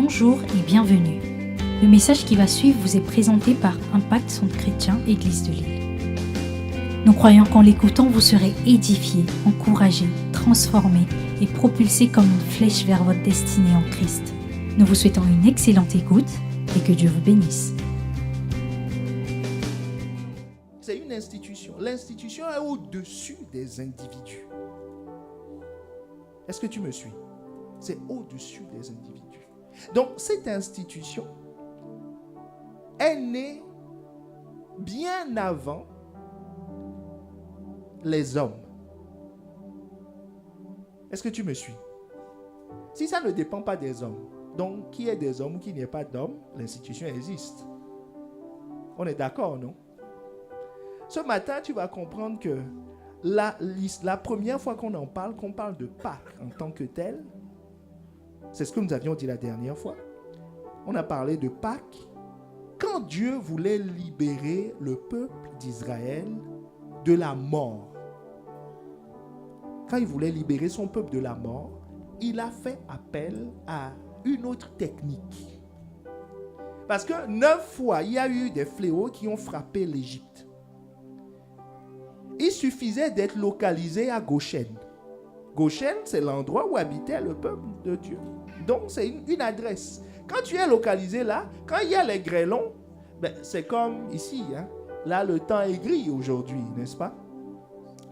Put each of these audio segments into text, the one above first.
Bonjour et bienvenue. Le message qui va suivre vous est présenté par Impact Centre Chrétien Église de Lille. Nous croyons qu'en l'écoutant, vous serez édifiés, encouragés, transformés et propulsés comme une flèche vers votre destinée en Christ. Nous vous souhaitons une excellente écoute et que Dieu vous bénisse. C'est une institution. L'institution est au-dessus des individus. Est-ce que tu me suis? C'est au-dessus des individus. Donc, cette institution est née bien avant les hommes. Est-ce que tu me suis? Si ça ne dépend pas des hommes, donc qui est des hommes, qui n'est pas d'hommes, l'institution existe. On est d'accord, non? Ce matin, tu vas comprendre que la première fois qu'on parle de Pâques en tant que tel, c'est ce que nous avions dit la dernière fois. On a parlé de Pâques quand Dieu voulait libérer le peuple d'Israël de la mort. Quand il voulait libérer son peuple de la mort, il a fait appel à une autre technique. Parce que 9 fois, il y a eu des fléaux qui ont frappé l'Égypte. Il suffisait d'être localisé à Goshen. Goshen, c'est l'endroit où habitait le peuple de Dieu. Donc, c'est une adresse. Quand tu es localisé là, quand il y a les grêlons, c'est comme ici. Là, le temps est gris aujourd'hui, n'est-ce pas?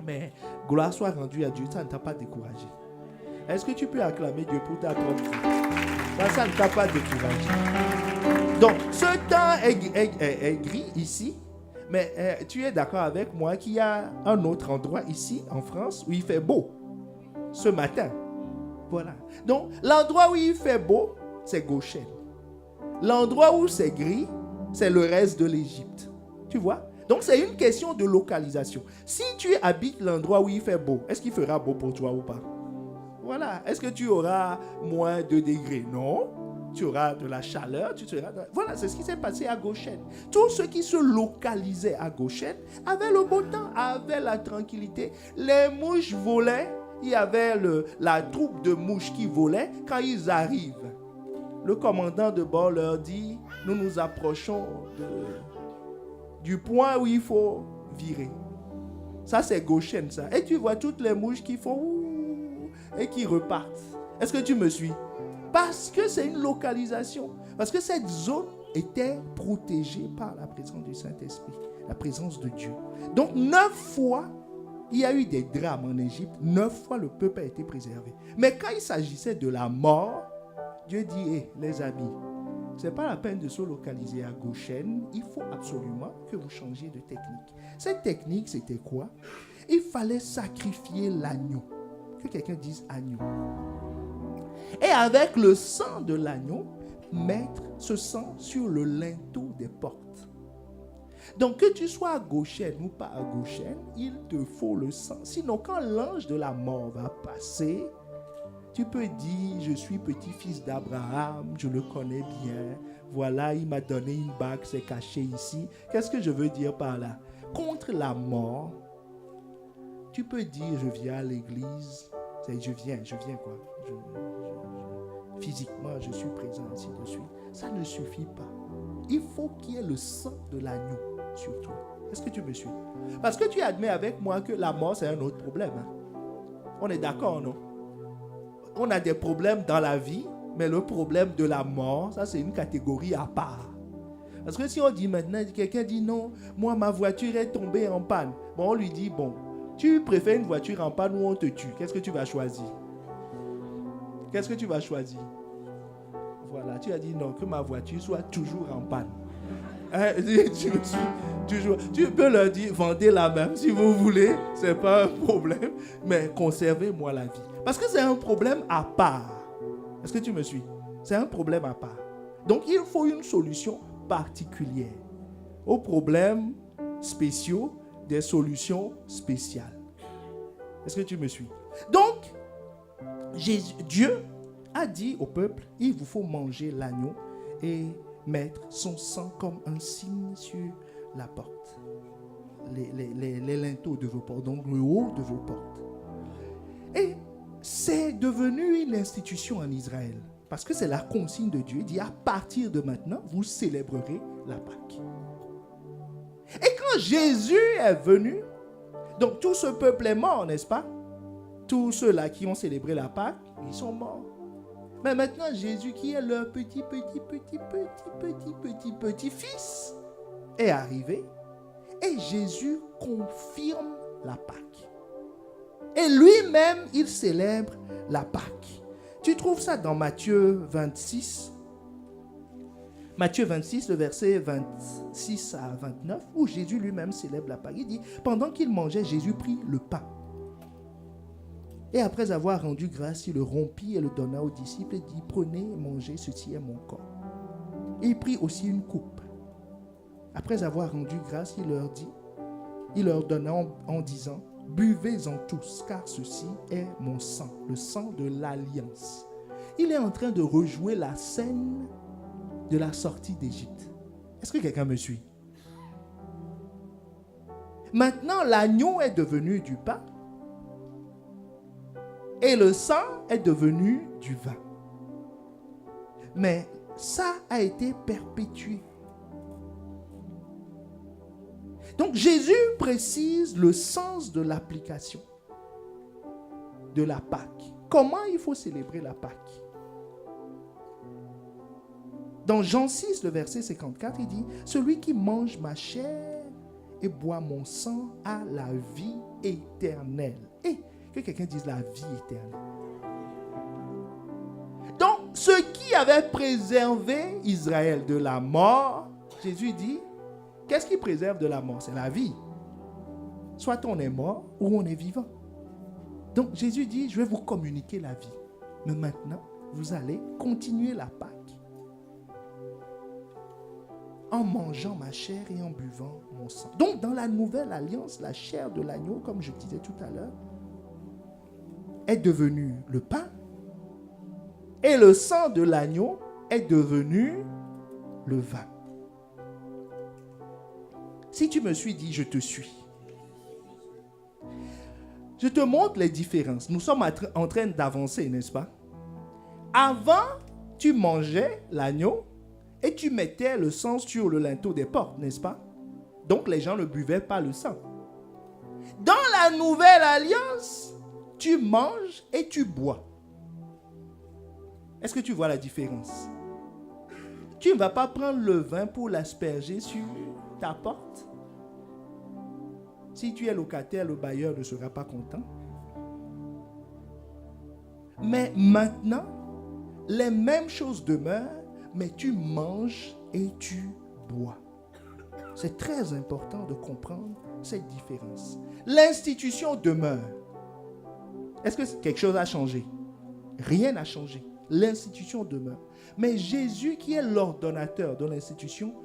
Mais gloire soit rendue à Dieu, ça ne t'a pas découragé. Est-ce que tu peux acclamer Dieu pour ta propre vie? Ça ne t'a pas découragé. Donc, ce temps est gris ici. Mais tu es d'accord avec moi qu'il y a un autre endroit ici, en France, où il fait beau. Ce matin. Voilà. Donc, l'endroit où il fait beau, c'est Goshen. L'endroit où c'est gris, c'est le reste de l'Égypte. Tu vois? Donc, c'est une question de localisation. Si tu habites l'endroit où il fait beau, est-ce qu'il fera beau pour toi ou pas? Voilà. Est-ce que tu auras moins 2 degrés? Non. Tu auras de la chaleur. Voilà, c'est ce qui s'est passé à Goshen. Tous ceux qui se localisaient à Goshen avaient le beau temps, avaient la tranquillité. Les mouches volaient. Il y avait la troupe de mouches qui volait. Quand ils arrivent, le commandant de bord leur dit, nous nous approchons du point où il faut virer. Ça, c'est Goshen, ça. Et tu vois toutes les mouches qui font ouh, et qui repartent. Est-ce que tu me suis? Parce que c'est une localisation. Parce que cette zone était protégée par la présence du Saint-Esprit, la présence de Dieu. Donc, 9 fois, il y a eu des drames en Égypte. 9 fois, le peuple a été préservé. Mais quand il s'agissait de la mort, Dieu dit, les amis, ce n'est pas la peine de se localiser à Goshen. Il faut absolument que vous changiez de technique. Cette technique, c'était quoi? Il fallait sacrifier l'agneau. Que quelqu'un dise agneau. Et avec le sang de l'agneau, mettre ce sang sur le linteau des portes. Donc, que tu sois à Goshen ou pas à Goshen, il te faut le sang. Sinon, quand l'ange de la mort va passer, tu peux dire, je suis petit-fils d'Abraham, je le connais bien. Voilà, il m'a donné une bague, c'est caché ici. Qu'est-ce que je veux dire par là? Contre la mort, tu peux dire, je viens à l'église. Je viens quoi. Physiquement, je suis présent ainsi de suite. Ça ne suffit pas. Il faut qu'il y ait le sang de l'agneau sur toi. Est-ce que tu me suis? Parce que tu admets avec moi que la mort, c'est un autre problème. On est d'accord, non? On a des problèmes dans la vie, mais le problème de la mort, ça, c'est une catégorie à part. Parce que si on dit maintenant, quelqu'un dit non, moi, ma voiture est tombée en panne. Bon, on lui dit, bon, tu préfères une voiture en panne ou on te tue? Qu'est-ce que tu vas choisir? Qu'est-ce que tu vas choisir? Voilà, tu as dit non, que ma voiture soit toujours en panne. Tu peux leur dire, vendez la même si vous voulez, ce n'est pas un problème, mais conservez-moi la vie. Parce que c'est un problème à part. Est-ce que tu me suis? C'est un problème à part. Donc, il faut une solution particulière. Aux problèmes spéciaux, des solutions spéciales. Est-ce que tu me suis? Donc, Dieu a dit au peuple, il vous faut manger l'agneau et mettre son sang comme un signe sur la porte. Les linteaux de vos portes, donc le haut de vos portes. Et c'est devenu une institution en Israël. Parce que c'est la consigne de Dieu. Il dit, à partir de maintenant, vous célébrerez la Pâque. Et quand Jésus est venu, donc tout ce peuple est mort, n'est-ce pas? Tous ceux-là qui ont célébré la Pâque, ils sont morts. Mais maintenant, Jésus, qui est leur petit-fils, est arrivé. Et Jésus confirme la Pâque. Et lui-même, il célèbre la Pâque. Tu trouves ça dans Matthieu 26. Matthieu 26, le verset 26 à 29, où Jésus lui-même célèbre la Pâque. Il dit, pendant qu'il mangeait, Jésus prit le pain. Et après avoir rendu grâce, il le rompit et le donna aux disciples et dit, prenez, mangez, ceci est mon corps. Et il prit aussi une coupe. Après avoir rendu grâce, il leur donna en disant, buvez-en tous, car ceci est mon sang, le sang de l'alliance. Il est en train de rejouer la scène de la sortie d'Égypte. Est-ce que quelqu'un me suit? Maintenant, l'agneau est devenu du pain et le sang est devenu du vin. Mais ça a été perpétué. Donc Jésus précise le sens de l'application de la Pâque. Comment il faut célébrer la Pâque? Dans Jean 6, le verset 54, il dit, celui qui mange ma chair et boit mon sang a la vie éternelle. Et que quelqu'un dise la vie éternelle. Donc, ce qui avait préservé Israël de la mort, Jésus dit, qu'est-ce qui préserve de la mort? C'est la vie. Soit on est mort ou on est vivant. Donc Jésus dit, je vais vous communiquer la vie. Mais maintenant, vous allez continuer la Pâque en mangeant ma chair et en buvant mon sang. Donc dans la nouvelle alliance, la chair de l'agneau, comme je disais tout à l'heure, est devenue le pain et le sang de l'agneau est devenu le vin. Si tu me suis, dis je te suis. Je te montre les différences. Nous sommes en train d'avancer, n'est-ce pas? Avant, tu mangeais l'agneau et tu mettais le sang sur le linteau des portes, n'est-ce pas? Donc les gens ne buvaient pas le sang. Dans la nouvelle alliance, tu manges et tu bois. Est-ce que tu vois la différence? Tu ne vas pas prendre le vin pour l'asperger sur ta porte. Si tu es locataire, le bailleur ne sera pas content. Mais maintenant, les mêmes choses demeurent, mais tu manges et tu bois. C'est très important de comprendre cette différence. L'institution demeure. Est-ce que quelque chose a changé? Rien n'a changé. L'institution demeure. Mais Jésus, qui est l'ordonnateur de l'institution,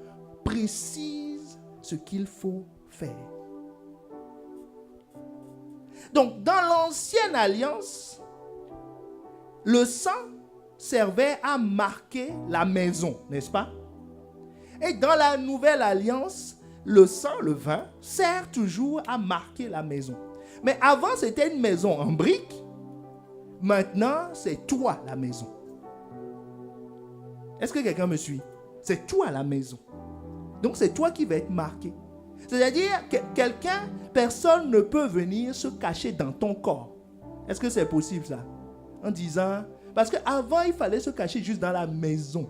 précise ce qu'il faut faire. Donc, dans l'ancienne alliance, le sang servait à marquer la maison, n'est-ce pas? Et dans la nouvelle alliance, le sang, le vin, sert toujours à marquer la maison. Mais avant, c'était une maison en briques. Maintenant, c'est toi la maison. Est-ce que quelqu'un me suit? C'est toi la maison. Donc, c'est toi qui vas être marqué. C'est-à-dire que personne ne peut venir se cacher dans ton corps. Est-ce que c'est possible ça? En disant, parce qu'avant, il fallait se cacher juste dans la maison.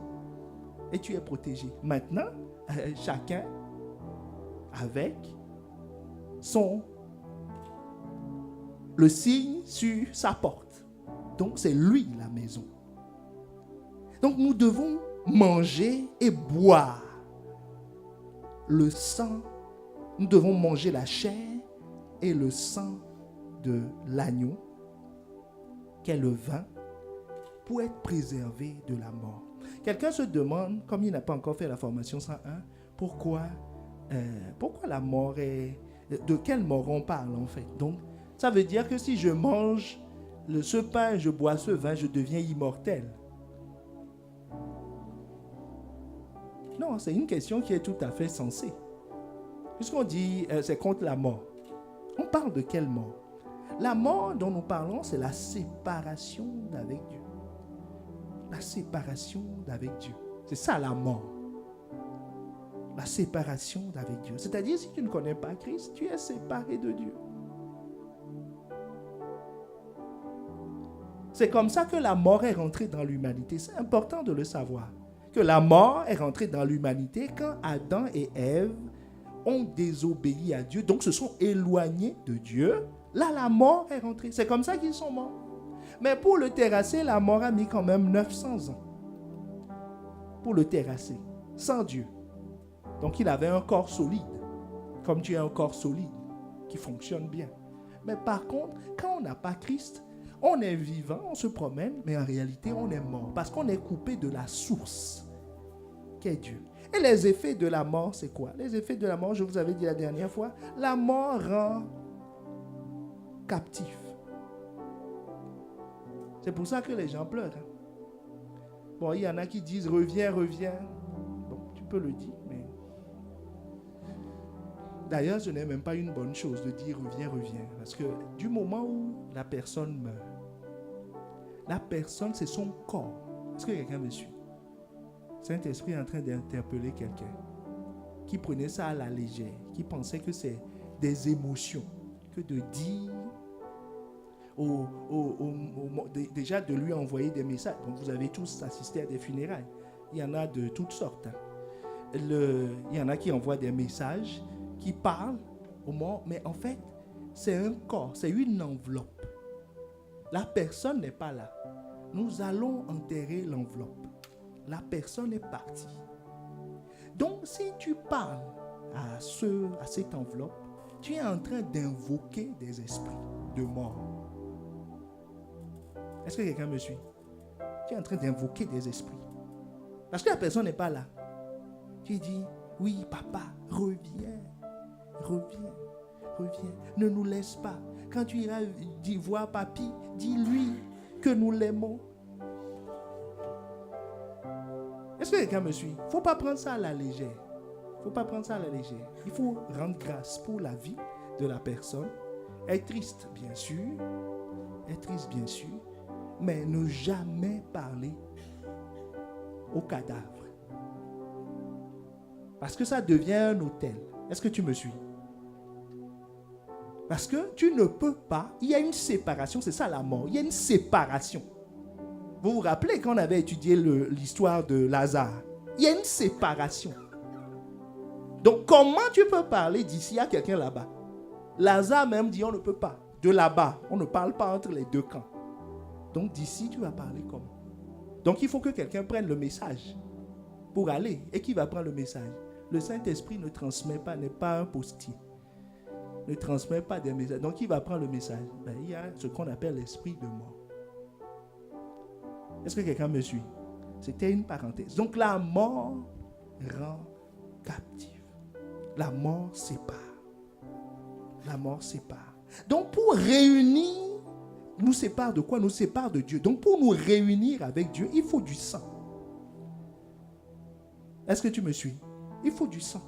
Et tu es protégé. Maintenant, chacun avec le signe sur sa porte. Donc, c'est lui la maison. Donc, nous devons manger et boire le sang. Nous devons manger la chair et le sang de l'agneau, qu'est le vin, pour être préservé de la mort. Quelqu'un se demande, comme il n'a pas encore fait la formation 101, pourquoi la mort est... De quelle mort on parle en fait? Donc, ça veut dire que si je mange ce pain et je bois ce vin, je deviens immortel. Non, c'est une question qui est tout à fait sensée. Puisqu'on dit c'est contre la mort. On parle de quelle mort? La mort dont nous parlons, c'est la séparation d'avec Dieu. La séparation d'avec Dieu. C'est ça la mort. La séparation d'avec Dieu. C'est-à-dire, si tu ne connais pas Christ, tu es séparé de Dieu. C'est comme ça que la mort est rentrée dans l'humanité. C'est important de le savoir. Que la mort est rentrée dans l'humanité quand Adam et Ève ont désobéi à Dieu, donc se sont éloignés de Dieu. Là, la mort est rentrée. C'est comme ça qu'ils sont morts. Mais pour le terrasser, la mort a mis quand même 900 ans. Pour le terrasser, sans Dieu. Donc il avait un corps solide, comme tu as un corps solide, qui fonctionne bien. Mais par contre, quand on n'a pas Christ, on est vivant, on se promène, mais en réalité, on est mort. Parce qu'on est coupé de la source, qui est Dieu. Et les effets de la mort, c'est quoi? Les effets de la mort, je vous avais dit la dernière fois, la mort rend captif. C'est pour ça que les gens pleurent. Bon, il y en a qui disent, reviens, reviens. Bon, tu peux le dire, mais... D'ailleurs, ce n'est même pas une bonne chose de dire reviens, reviens. Parce que du moment où la personne meurt, la personne, c'est son corps. Est-ce que quelqu'un me suit? Saint-Esprit est en train d'interpeller quelqu'un qui prenait ça à la légère, qui pensait que c'est des émotions, que de dire, déjà de lui envoyer des messages. Donc vous avez tous assisté à des funérailles. Il y en a de toutes sortes. Il y en a qui envoient des messages, qui parlent au mort, mais en fait, c'est un corps, c'est une enveloppe. La personne n'est pas là. Nous allons enterrer l'enveloppe. La personne est partie. Donc, si tu parles à cette enveloppe, tu es en train d'invoquer des esprits de mort. Est-ce que quelqu'un me suit? Tu es en train d'invoquer des esprits. Parce que la personne n'est pas là. Tu dis, oui, papa, reviens. Reviens, reviens. Ne nous laisse pas. Quand tu iras voir papy, dis-lui que nous l'aimons. Est-ce que quelqu'un me suit? Il ne faut pas prendre ça à la légère. Il ne faut pas prendre ça à la légère. Il faut rendre grâce pour la vie de la personne. Être triste, bien sûr. Être triste, bien sûr. Mais ne jamais parler au cadavre. Parce que ça devient un autel. Est-ce que tu me suis? Parce que tu ne peux pas, il y a une séparation, c'est ça la mort, il y a une séparation. Vous vous rappelez quand on avait étudié l'histoire de Lazare? Il y a une séparation. Donc comment tu peux parler d'ici à quelqu'un là-bas? Lazare même dit on ne peut pas. De là-bas, on ne parle pas entre les deux camps. Donc d'ici, tu vas parler comment? Donc il faut que quelqu'un prenne le message pour aller. Et qui va prendre le message? Le Saint-Esprit ne transmet pas, n'est pas un postier. Ne transmet pas des messages. Donc, qui va prendre le message? Il y a ce qu'on appelle l'esprit de mort. Est-ce que quelqu'un me suit? C'était une parenthèse. Donc, la mort rend captif. La mort sépare. La mort sépare. Donc, pour réunir, nous sépare de quoi? Nous sépare de Dieu. Donc, pour nous réunir avec Dieu, il faut du sang. Est-ce que tu me suis? Il faut du sang.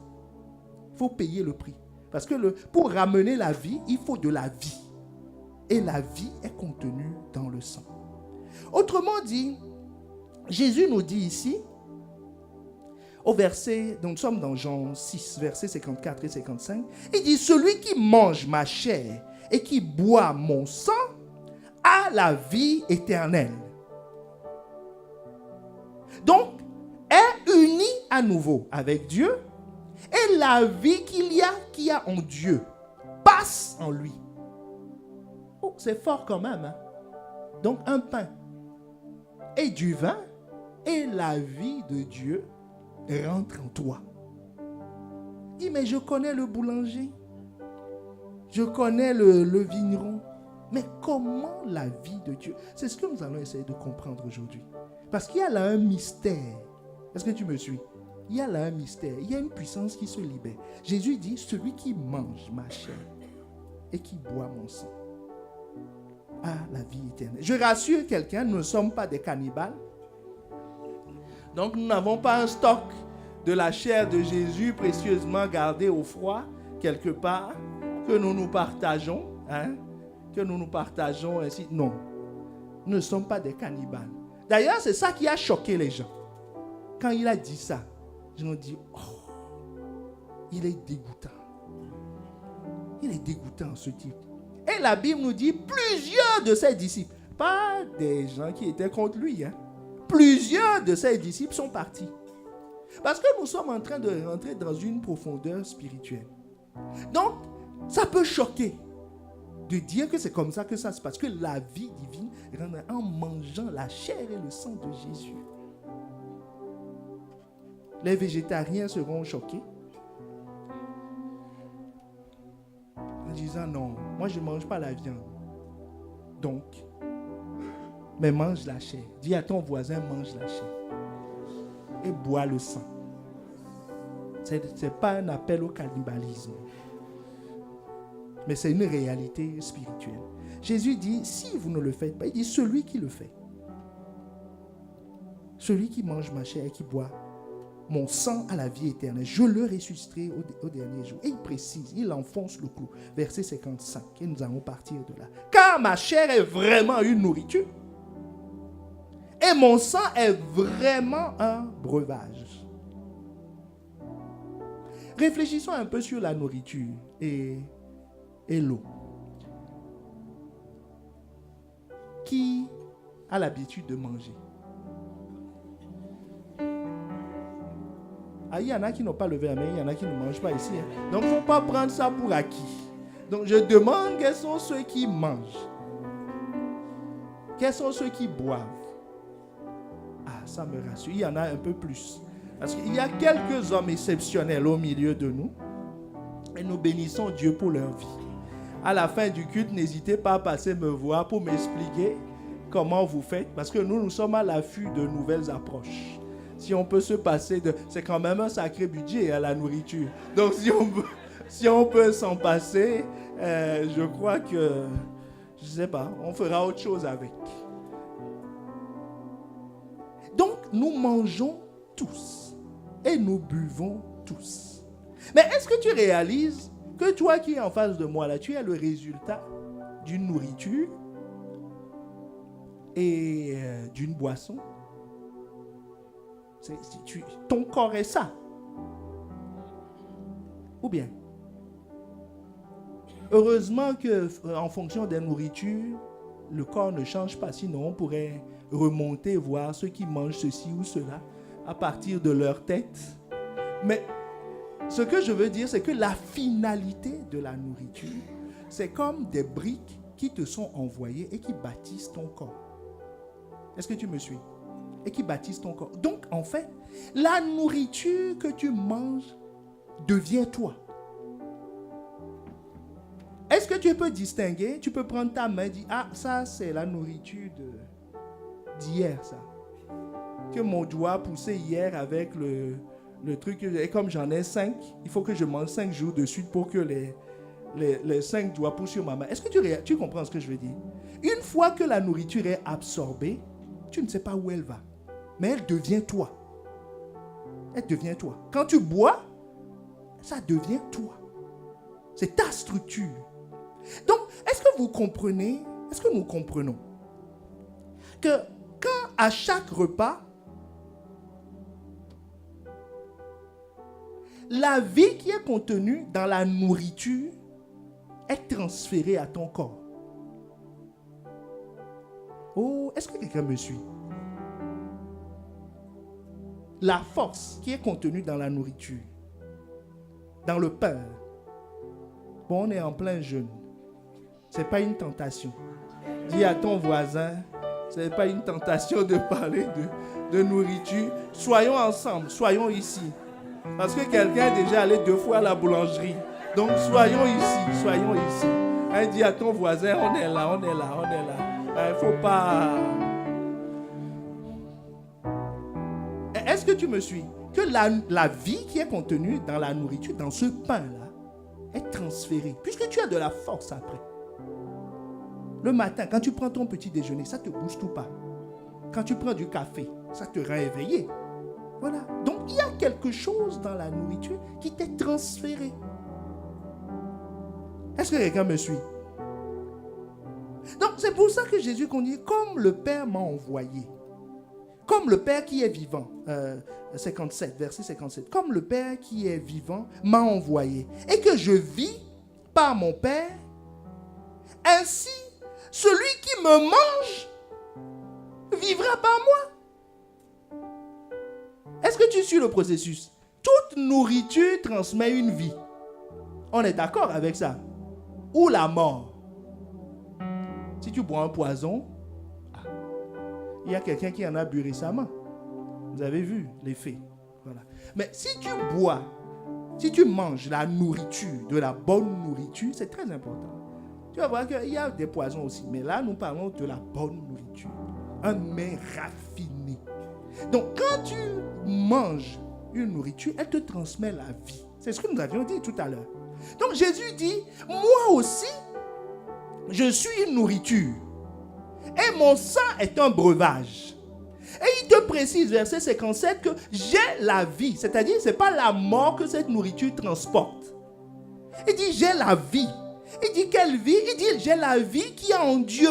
Il faut payer le prix. Parce que pour ramener la vie, il faut de la vie. Et la vie est contenue dans le sang. Autrement dit, Jésus nous dit ici, au verset, donc nous sommes dans Jean 6, versets 54 et 55, il dit, celui qui mange ma chair et qui boit mon sang a la vie éternelle. Donc, est uni à nouveau avec Dieu. Et la vie qu'il y a en Dieu passe en lui. Oh, c'est fort quand même. Hein? Donc un pain et du vin et la vie de Dieu rentre en toi. Il dit, mais je connais le boulanger. Je connais le vigneron. Mais comment la vie de Dieu? C'est ce que nous allons essayer de comprendre aujourd'hui. Parce qu'il y a là un mystère. Est-ce que tu me suis? Il y a là un mystère, il y a une puissance qui se libère. Jésus dit, celui qui mange ma chair et qui boit mon sang a la vie éternelle. Je rassure quelqu'un, nous ne sommes pas des cannibales. Donc nous n'avons pas un stock de la chair de Jésus précieusement gardée au froid, quelque part, que nous partageons. Que nous partageons ainsi. Non, nous ne sommes pas des cannibales. D'ailleurs, c'est ça qui a choqué les gens. Quand il a dit ça, ils ont dit, oh, il est dégoûtant. Il est dégoûtant, ce type. Et la Bible nous dit, plusieurs de ses disciples, pas des gens qui étaient contre lui, plusieurs de ses disciples sont partis. Parce que nous sommes en train de rentrer dans une profondeur spirituelle. Donc, ça peut choquer de dire que c'est comme ça que ça se passe. Que la vie divine rentre en mangeant la chair et le sang de Jésus. Les végétariens seront choqués en disant non, moi je ne mange pas la viande. Donc, mais mange la chair. Dis à ton voisin, mange la chair. Et bois le sang. Ce n'est pas un appel au cannibalisme. Mais c'est une réalité spirituelle. Jésus dit, si vous ne le faites pas, il dit, celui qui le fait. Celui qui mange ma chair et qui boit mon sang à la vie éternelle, je le ressusciterai au dernier jour. Et il précise, il enfonce le clou. Verset 55. Et nous allons partir de là. Car ma chair est vraiment une nourriture. Et mon sang est vraiment un breuvage. Réfléchissons un peu sur la nourriture et l'eau. Qui a l'habitude de manger? Ah, il y en a qui n'ont pas levé la main, il y en a qui ne mangent pas ici. Donc, il ne faut pas prendre ça pour acquis. Donc, je demande quels sont ceux qui mangent. Quels sont ceux qui boivent? Ah, ça me rassure. Il y en a un peu plus. Parce qu'il y a quelques hommes exceptionnels au milieu de nous. Et nous bénissons Dieu pour leur vie. À la fin du culte, n'hésitez pas à passer me voir pour m'expliquer comment vous faites. Parce que nous sommes à l'affût de nouvelles approches. Si on peut se passer de... C'est quand même un sacré budget à la nourriture. Donc si on peut s'en passer, je crois que... Je ne sais pas, on fera autre chose avec. Donc, nous mangeons tous et nous buvons tous. Mais est-ce que tu réalises que toi qui es en face de moi, là, tu es le résultat d'une nourriture et d'une boisson? Ton corps est ça. Ou bien? Heureusement qu'en fonction des nourritures, le corps ne change pas. Sinon, on pourrait remonter, voir ceux qui mangent ceci ou cela à partir de leur tête. Mais ce que je veux dire, c'est que la finalité de la nourriture, c'est comme des briques qui te sont envoyées et qui bâtissent ton corps. Est-ce que tu me suis? Et qui bâtissent ton corps. Donc, en fait, la nourriture que tu manges devient toi. Est-ce que tu peux distinguer? Tu peux prendre ta main et dire, ah, ça, c'est la nourriture d'hier, ça. Que mon doigt poussé hier avec le truc. Et comme j'en ai 5, il faut que je mange 5 jours de suite pour que les 5 doigts poussent sur ma main. Est-ce que tu comprends ce que je veux dire? Une fois que la nourriture est absorbée, tu ne sais pas où elle va. Mais elle devient toi. Elle devient toi. Quand tu bois, ça devient toi. C'est ta structure. Donc, est-ce que vous comprenez, est-ce que nous comprenons que quand à chaque repas, la vie qui est contenue dans la nourriture est transférée à ton corps? Oh, est-ce que quelqu'un me suit? La force qui est contenue dans la nourriture, dans le pain. Bon, on est en plein jeûne. Ce n'est pas une tentation. Dis à ton voisin, ce n'est pas une tentation de parler de nourriture. Soyons ensemble, soyons ici. Parce que quelqu'un est déjà allé 2 fois à la boulangerie. Donc soyons ici, soyons ici. Dis à ton voisin, on est là, on est là, on est là. Il ne faut pas... Est-ce que tu me suis? Que la vie qui est contenue dans la nourriture, dans ce pain-là, est transférée. Puisque tu as de la force après. Le matin, quand tu prends ton petit déjeuner, ça ne te booste pas. Quand tu prends du café, ça te rend éveillé. Voilà. Donc, il y a quelque chose dans la nourriture qui t'est transféré. Est-ce que quelqu'un me suit? Donc, c'est pour ça que Jésus dit, comme le Père m'a envoyé, comme le Père qui est vivant, 57, verset 57, comme le Père qui est vivant m'a envoyé et que je vis par mon Père, ainsi celui qui me mange vivra par moi. Est-ce que tu suis le processus? Toute nourriture transmet une vie. On est d'accord avec ça? Ou la mort. Si tu bois un poison, il y a quelqu'un qui en a bu récemment. Vous avez vu l'effet. Voilà. Mais si tu bois, si tu manges la nourriture, de la bonne nourriture, c'est très important. Tu vas voir qu'il y a des poisons aussi. Mais là, nous parlons de la bonne nourriture. Un mets raffiné. Donc, quand tu manges une nourriture, elle te transmet la vie. C'est ce que nous avions dit tout à l'heure. Donc, Jésus dit, moi aussi, je suis une nourriture. Et mon sang est un breuvage. Et il te précise, verset 57, que j'ai la vie. C'est-à-dire, ce n'est pas la mort que cette nourriture transporte. Il dit, j'ai la vie. Il dit, quelle vie? Il dit, j'ai la vie qui est en Dieu.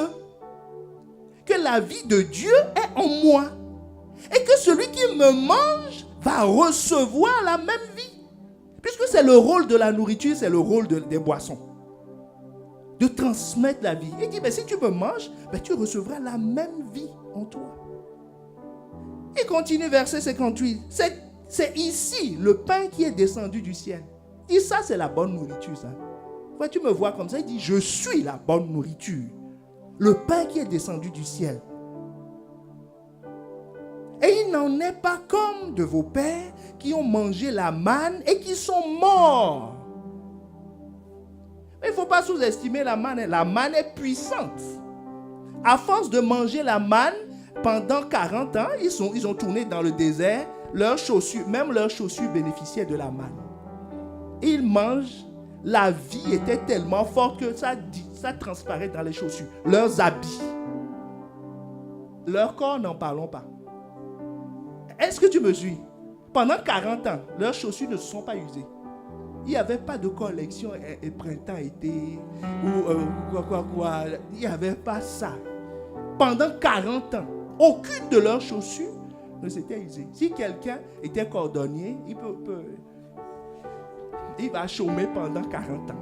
Que la vie de Dieu est en moi. Et que celui qui me mange va recevoir la même vie. Puisque c'est le rôle de la nourriture, c'est le rôle des boissons. De transmettre la vie. Il dit, mais si tu me manges, tu recevras la même vie en toi. Il continue, verset 58. C'est ici le pain qui est descendu du ciel. Il dit, ça c'est la bonne nourriture. Ça. Ouais, tu me vois comme ça, il dit, je suis la bonne nourriture. Le pain qui est descendu du ciel. Et il n'en est pas comme de vos pères qui ont mangé la manne et qui sont morts. Mais il ne faut pas sous-estimer la manne. La manne est puissante. À force de manger la manne, pendant 40 ans, ils ont tourné dans le désert. Même leurs chaussures bénéficiaient de la manne. Et ils mangent. La vie était tellement forte que ça transparaît dans les chaussures. Leurs habits. Leur corps, n'en parlons pas. Est-ce que tu me suis? Pendant 40 ans, leurs chaussures ne se sont pas usées. Il n'y avait pas de collection printemps, été, ou quoi. Il n'y avait pas ça. Pendant 40 ans, aucune de leurs chaussures ne s'était usée. Si quelqu'un était cordonnier, il va chômer pendant 40 ans.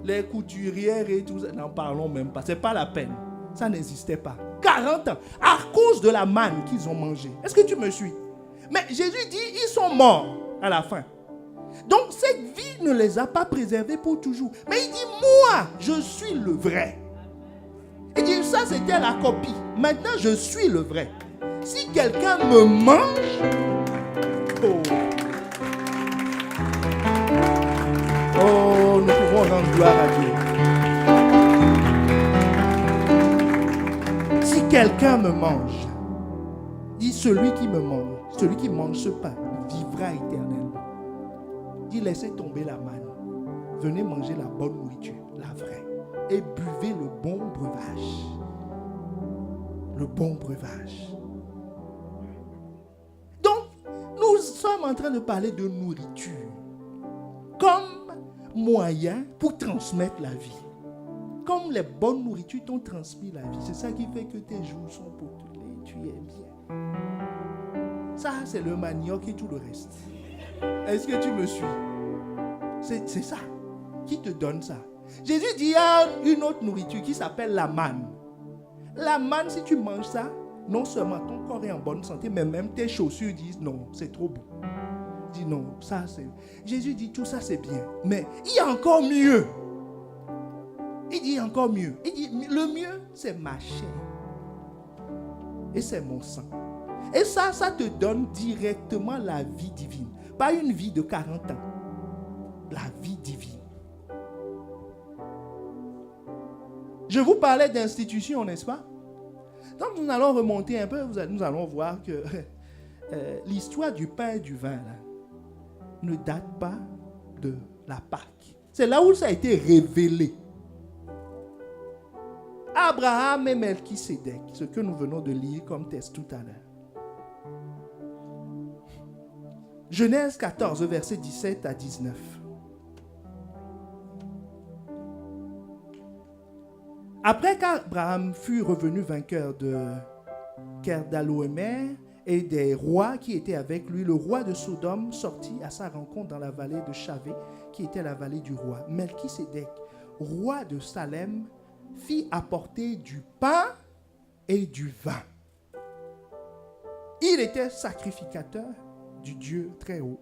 Les couturières et tout ça, n'en parlons même pas. Ce n'est pas la peine. Ça n'existait pas. 40 ans, à cause de la manne qu'ils ont mangée. Est-ce que tu me suis? Mais Jésus dit, ils sont morts à la fin. Donc cette vie ne les a pas préservés pour toujours. Mais il dit, moi, je suis le vrai. Il dit, ça c'était la copie. Maintenant, je suis le vrai. Si quelqu'un me mange, nous pouvons rendre gloire à Dieu. Si quelqu'un me mange, dit celui qui me mange, celui qui mange ce pain, vivra éternellement. Dit laissez tomber la manne. Venez manger la bonne nourriture, la vraie. Et buvez le bon breuvage. Le bon breuvage. Donc, nous sommes en train de parler de nourriture comme moyen pour transmettre la vie. Comme les bonnes nourritures t'ont transmis la vie. C'est ça qui fait que tes jours sont potelés, tu es bien. Ça, c'est le manioc et tout le reste. Est-ce que tu me suis? C'est ça. Qui te donne ça? Jésus dit, il y a une autre nourriture qui s'appelle la manne. La manne, si tu manges ça, non seulement ton corps est en bonne santé, mais même tes chaussures disent non, c'est trop bon. Dis non, ça c'est... Jésus dit tout ça c'est bien, mais il y a encore mieux. Il dit encore mieux. Il dit le mieux c'est ma chair. Et c'est mon sang. Et ça te donne directement la vie divine. Pas une vie de 40 ans. La vie divine. Je vous parlais d'institutions, n'est-ce pas? Donc nous allons remonter un peu, nous allons voir que l'histoire du pain et du vin là, ne date pas de la Pâque. C'est là où ça a été révélé. Abraham et Melchisédek, ce que nous venons de lire comme texte tout à l'heure. Genèse 14, versets 17 à 19. Après qu'Abraham fut revenu vainqueur de Kedorlaomer et des rois qui étaient avec lui. Le roi de Sodome sortit à sa rencontre dans la vallée de Chavé, qui était la vallée du roi. Melchisédek, roi de Salem, fit apporter du pain et du vin. Il était sacrificateur du Dieu très haut.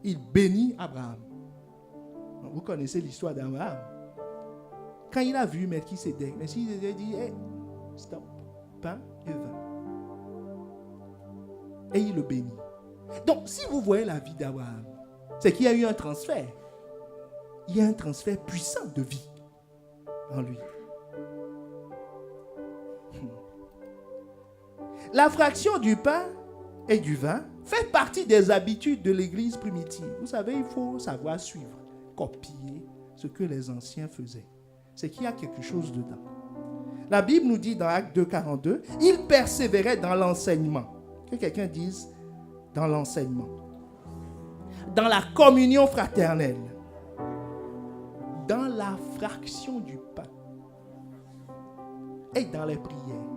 Il bénit Abraham. Vous connaissez l'histoire d'Abraham. Quand il a vu Melchisédek, Melchisédek dit, hey, stop, pain et vin. Et il le bénit. Donc, si vous voyez la vie d'Abraham, c'est qu'il y a eu un transfert. Il y a un transfert puissant de vie en lui. La fraction du pain et du vin fait partie des habitudes de l'Église primitive. Vous savez, il faut savoir suivre, copier ce que les anciens faisaient. C'est qu'il y a quelque chose dedans. La Bible nous dit dans Actes 2, 42, « Il persévérait dans l'enseignement. » Que quelqu'un dise « dans l'enseignement. » Dans la communion fraternelle. Dans la fraction du pain. Et dans les prières.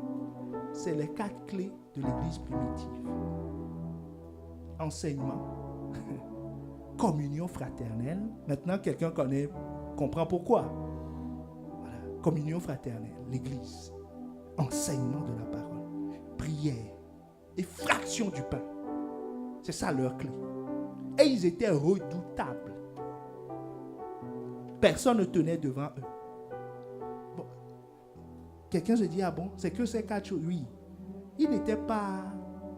C'est les 4 clés de l'Église primitive. Enseignement, communion fraternelle. Maintenant, quelqu'un comprend pourquoi. Voilà. Communion fraternelle, l'Église. Enseignement de la parole. Prière et fraction du pain. C'est ça leur clé. Et ils étaient redoutables. Personne ne tenait devant eux. Quelqu'un se dit, ah bon, c'est que ces 4 choses. Oui, il n'était pas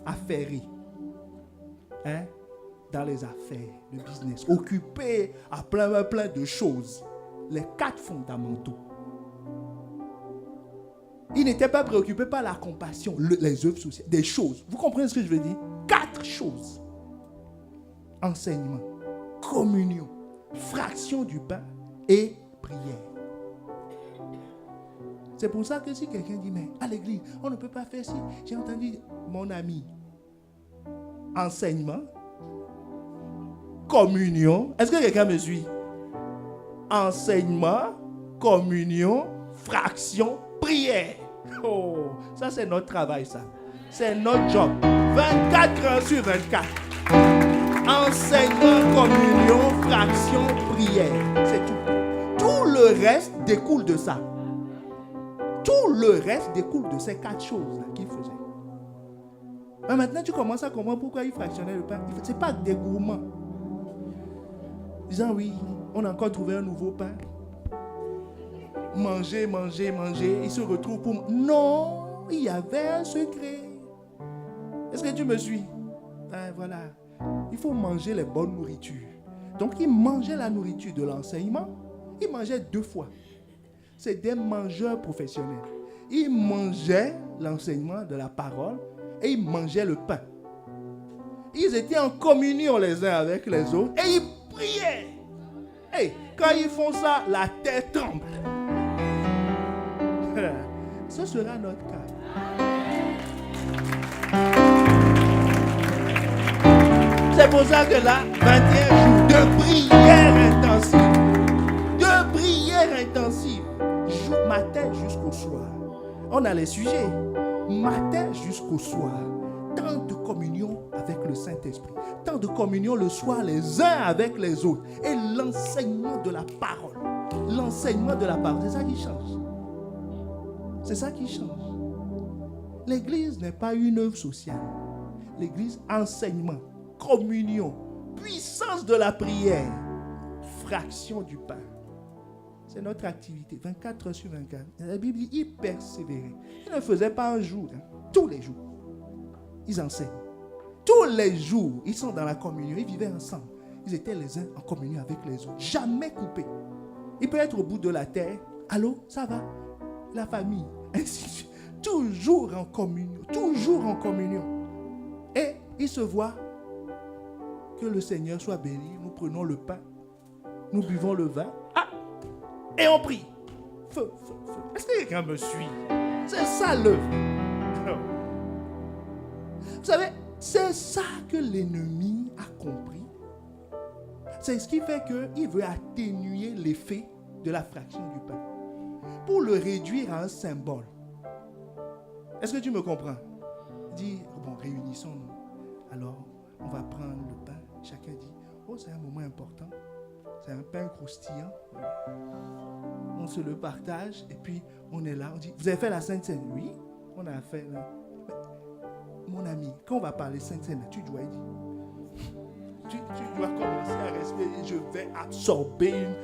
affairé dans les affaires, le business, occupé à plein de choses. Les 4 fondamentaux. Il n'était pas préoccupé par la compassion, les œuvres sociales, des choses. Vous comprenez ce que je veux dire? 4 choses. Enseignement, communion, fraction du pain et prière. C'est pour ça que si quelqu'un dit, mais à l'église, on ne peut pas faire ci. J'ai entendu mon ami. Enseignement, communion. Est-ce que quelqu'un me suit? Enseignement, communion, fraction, prière. Oh, ça c'est notre travail, ça. C'est notre job. 24 heures sur 24. Enseignement, communion, fraction, prière. C'est tout. Tout le reste découle de ça. Tout le reste découle de ces 4 choses qu'il faisait. Mais maintenant, tu commences à comprendre pourquoi il fractionnait le pain. Ce n'est pas des gourmands. Disant oui, on a encore trouvé un nouveau pain. Manger. Il se retrouve pour... Non, il y avait un secret. Est-ce que tu me suis? Voilà. Il faut manger les bonnes nourritures. Donc, il mangeait la nourriture de l'enseignement. Il mangeait 2 fois. C'est des mangeurs professionnels. Ils mangeaient l'enseignement de la parole et ils mangeaient le pain. Ils étaient en communion les uns avec les autres et ils priaient. Et quand ils font ça, la terre tremble. Ce sera notre cas. C'est pour ça que là, 21 jours de prière intensive. De prière intensive. Matin jusqu'au soir. On a les sujets. Matin jusqu'au soir. Temps de communion avec le Saint-Esprit. Temps de communion le soir les uns avec les autres. Et l'enseignement de la parole. L'enseignement de la parole. C'est ça qui change. C'est ça qui change. L'église n'est pas une œuvre sociale. L'église, enseignement, communion, puissance de la prière, fraction du pain. C'est notre activité, 24 heures sur 24. La Bible dit, ils persévéraient. Ils ne faisaient pas un jour, tous les jours. Ils enseignent. Tous les jours, ils sont dans la communion, ils vivaient ensemble. Ils étaient les uns en communion avec les autres. Jamais coupés. Il peut être au bout de la terre. Allô, ça va? La famille, ainsi de suite. Toujours en communion, toujours en communion. Et ils se voient. Que le Seigneur soit béni. Nous prenons le pain, nous buvons le vin. Et on prie. Feu. Est-ce que quelqu'un me suit? C'est ça l'œuvre. Vous savez, c'est ça que l'ennemi a compris. C'est ce qui fait qu'il veut atténuer l'effet de la fraction du pain. Pour le réduire à un symbole. Est-ce que tu me comprends? dit, bon, réunissons-nous. Alors, on va prendre le pain. Chacun dit, oh, c'est un moment important. C'est un pain croustillant. On se le partage et puis on est là. On dit, vous avez fait la Sainte Seine? Oui, on a fait. Là. Mon ami, quand on va parler Sainte Seine, tu dois dire. Tu dois commencer à respirer. Je vais absorber une.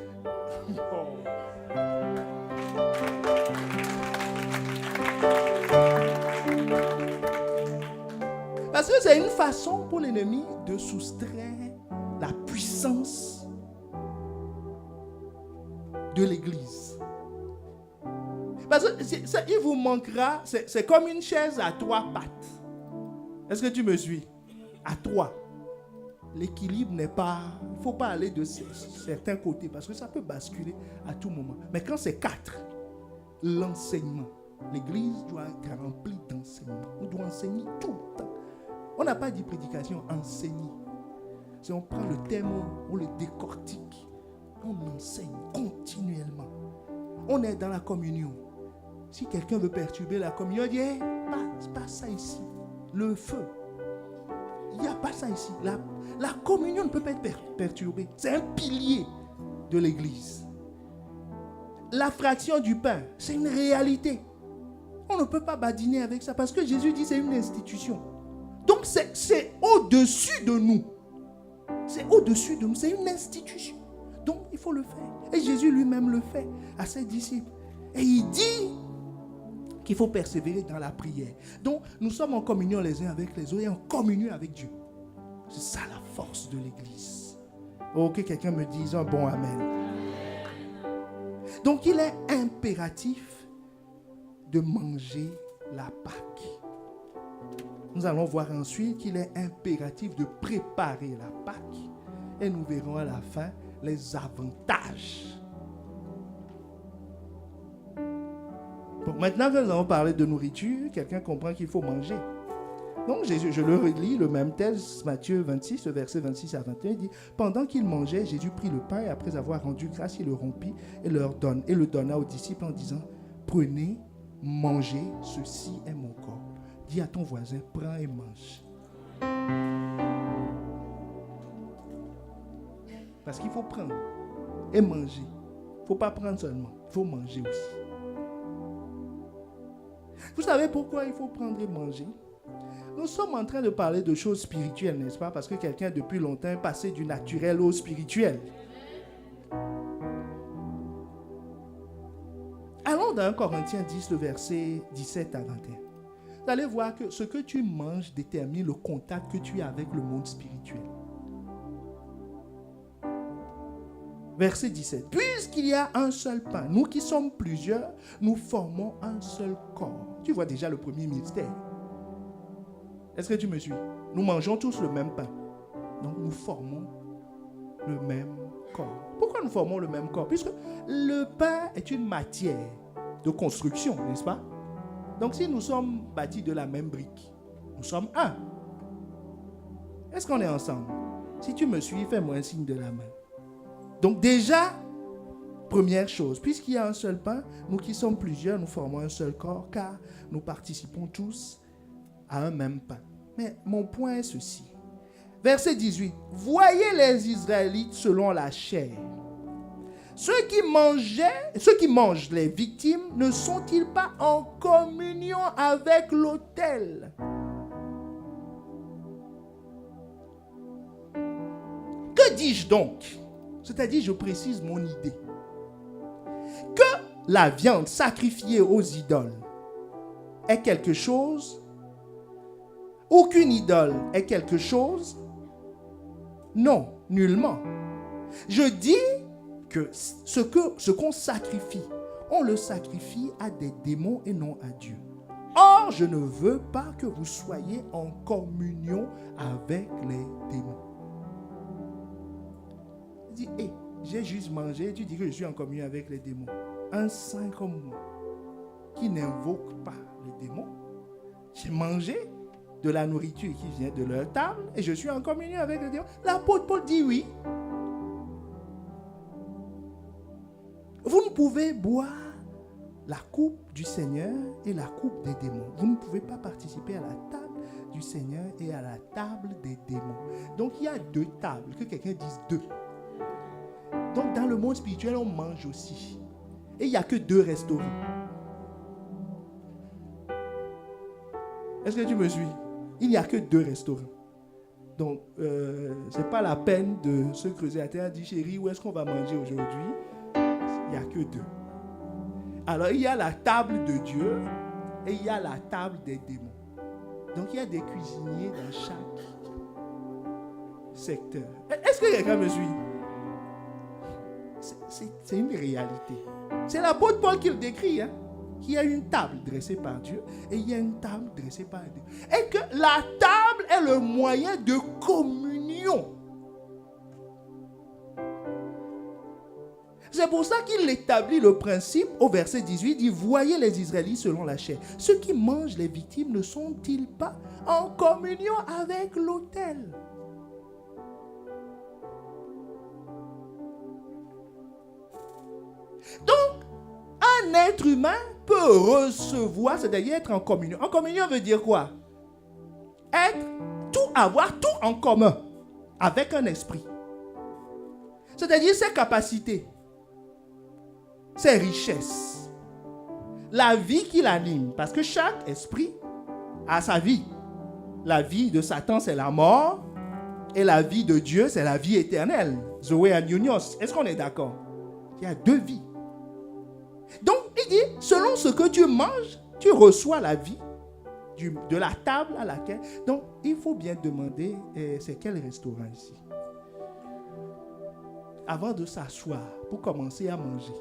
Parce que c'est une façon pour l'ennemi de soustraire la puissance de l'Église. Parce que il vous manquera, c'est comme une chaise à 3 pattes. Est-ce que tu me suis? À 3. L'équilibre n'est pas... Il ne faut pas aller de certains côtés parce que ça peut basculer à tout moment. Mais quand c'est 4, l'enseignement. L'Église doit être remplie d'enseignement. On doit enseigner tout le temps. On n'a pas dit prédication, enseigner. Si on prend le thème, on le décortique. On enseigne continuellement. On est dans la communion. Si quelqu'un veut perturber la communion, il dit, hey, pas ça ici. Le feu. Il n'y a pas ça ici. La communion ne peut pas être perturbée. C'est un pilier de l'Église. La fraction du pain, c'est une réalité. On ne peut pas badiner avec ça parce que Jésus dit c'est une institution. Donc c'est au-dessus de nous. C'est au-dessus de nous. C'est une institution. Donc il faut le faire. Et Jésus lui-même le fait à ses disciples. Et il dit qu'il faut persévérer dans la prière. Donc nous sommes en communion les uns avec les autres et en communion avec Dieu. C'est ça la force de l'Église. Oh, que quelqu'un me dise un bon amen. Donc il est impératif de manger la Pâque. Nous allons voir ensuite qu'il est impératif de préparer la Pâque. Et nous verrons à la fin les avantages. Bon, maintenant que nous avons parlé de nourriture, quelqu'un comprend qu'il faut manger. Donc Jésus, je le relis, le même texte, Matthieu 26, verset 26 à 21, il dit, pendant qu'il mangeait, Jésus prit le pain et après avoir rendu grâce, il le rompit et le donna aux disciples en disant, prenez, mangez, ceci est mon corps. Dis à ton voisin, prends et mange. Parce qu'il faut prendre et manger. Il ne faut pas prendre seulement, il faut manger aussi. Vous savez pourquoi il faut prendre et manger? Nous sommes en train de parler de choses spirituelles, n'est-ce pas? Parce que quelqu'un depuis longtemps est passé du naturel au spirituel. Allons dans 1 Corinthiens 10, le verset 17 à 21. Vous allez voir que ce que tu manges détermine le contact que tu as avec le monde spirituel. Verset 17. Puisqu'il y a un seul pain, nous qui sommes plusieurs, nous formons un seul corps. Tu vois déjà le premier mystère. Est-ce que tu me suis? Nous mangeons tous le même pain. Donc nous formons le même corps. Pourquoi nous formons le même corps? Puisque le pain est une matière de construction, n'est-ce pas? Donc si nous sommes bâtis de la même brique, nous sommes un. Est-ce qu'on est ensemble? Si tu me suis, fais-moi un signe de la main. Donc déjà, première chose, puisqu'il y a un seul pain, nous qui sommes plusieurs, nous formons un seul corps, car nous participons tous à un même pain. Mais mon point est ceci. Verset 18. Voyez les Israélites selon la chair. Ceux qui mangent les victimes, ne sont-ils pas en communion avec l'autel? Que dis-je donc? C'est-à-dire, je précise mon idée. Que la viande sacrifiée aux idoles est quelque chose, ou qu'une idole est quelque chose? Non, nullement. Je dis que ce qu'on sacrifie, on le sacrifie à des démons et non à Dieu. Or, je ne veux pas que vous soyez en communion avec les démons. Tu dis, hey, j'ai juste mangé, tu dis que je suis en communion avec les démons. Un saint comme moi, qui n'invoque pas les démons, j'ai mangé de la nourriture qui vient de leur table et je suis en communion avec les démons. L'apôtre Paul dit oui. Vous ne pouvez boire la coupe du Seigneur et la coupe des démons. Vous ne pouvez pas participer à la table Seigneur et à la table des démons. Donc il y a 2 tables, que quelqu'un dise 2. Donc dans le monde spirituel, on mange aussi. Et il n'y a que 2 restaurants. Est-ce que tu me suis? Il n'y a que 2 restaurants. Donc, ce n'est pas la peine de se creuser la terre et dire, chérie, où est-ce qu'on va manger aujourd'hui? Il n'y a que 2. Alors, il y a la table de Dieu et il y a la table des démons. Donc, il y a des cuisiniers dans chaque secteur. Est-ce que quelqu'un me suit? C'est une réalité. C'est l'apôtre Paul qui le décrit, hein? Il y a une table dressée par Dieu et il y a une table dressée par Dieu. Et que la table est le moyen de communion. C'est pour ça qu'il établit le principe au verset 18. Il dit, voyez les Israélites selon la chair. Ceux qui mangent les victimes ne sont-ils pas en communion avec l'autel? Donc, un être humain peut recevoir, c'est-à-dire être en communion. En communion veut dire quoi? Avoir tout en commun avec un esprit. C'est-à-dire ses capacités, ses richesses, la vie qui l'anime. Parce que chaque esprit a sa vie. La vie de Satan, c'est la mort. Et la vie de Dieu, c'est la vie éternelle. Zoé Anionios. Est-ce qu'on est d'accord? Il y a 2 vies. Donc, il dit, selon ce que tu manges, tu reçois la vie de la table à laquelle... Donc, il faut bien demander, c'est quel restaurant ici? Avant de s'asseoir, pour commencer à manger.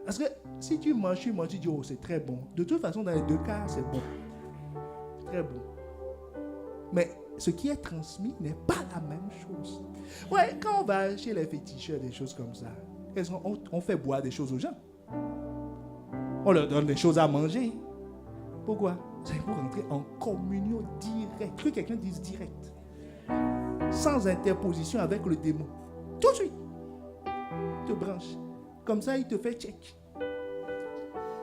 Parce que si tu manges, tu dis, oh, c'est très bon. De toute façon, dans les 2 cas, c'est bon. Très bon. Mais ce qui est transmis n'est pas la même chose. Ouais, quand on va chez les féticheurs, des choses comme ça, on fait boire des choses aux gens. On leur donne des choses à manger. Pourquoi? C'est pour entrer en communion directe. Que quelqu'un dise direct. Sans interposition avec le démon. Tout de suite. Il te branche. Comme ça, il te fait check.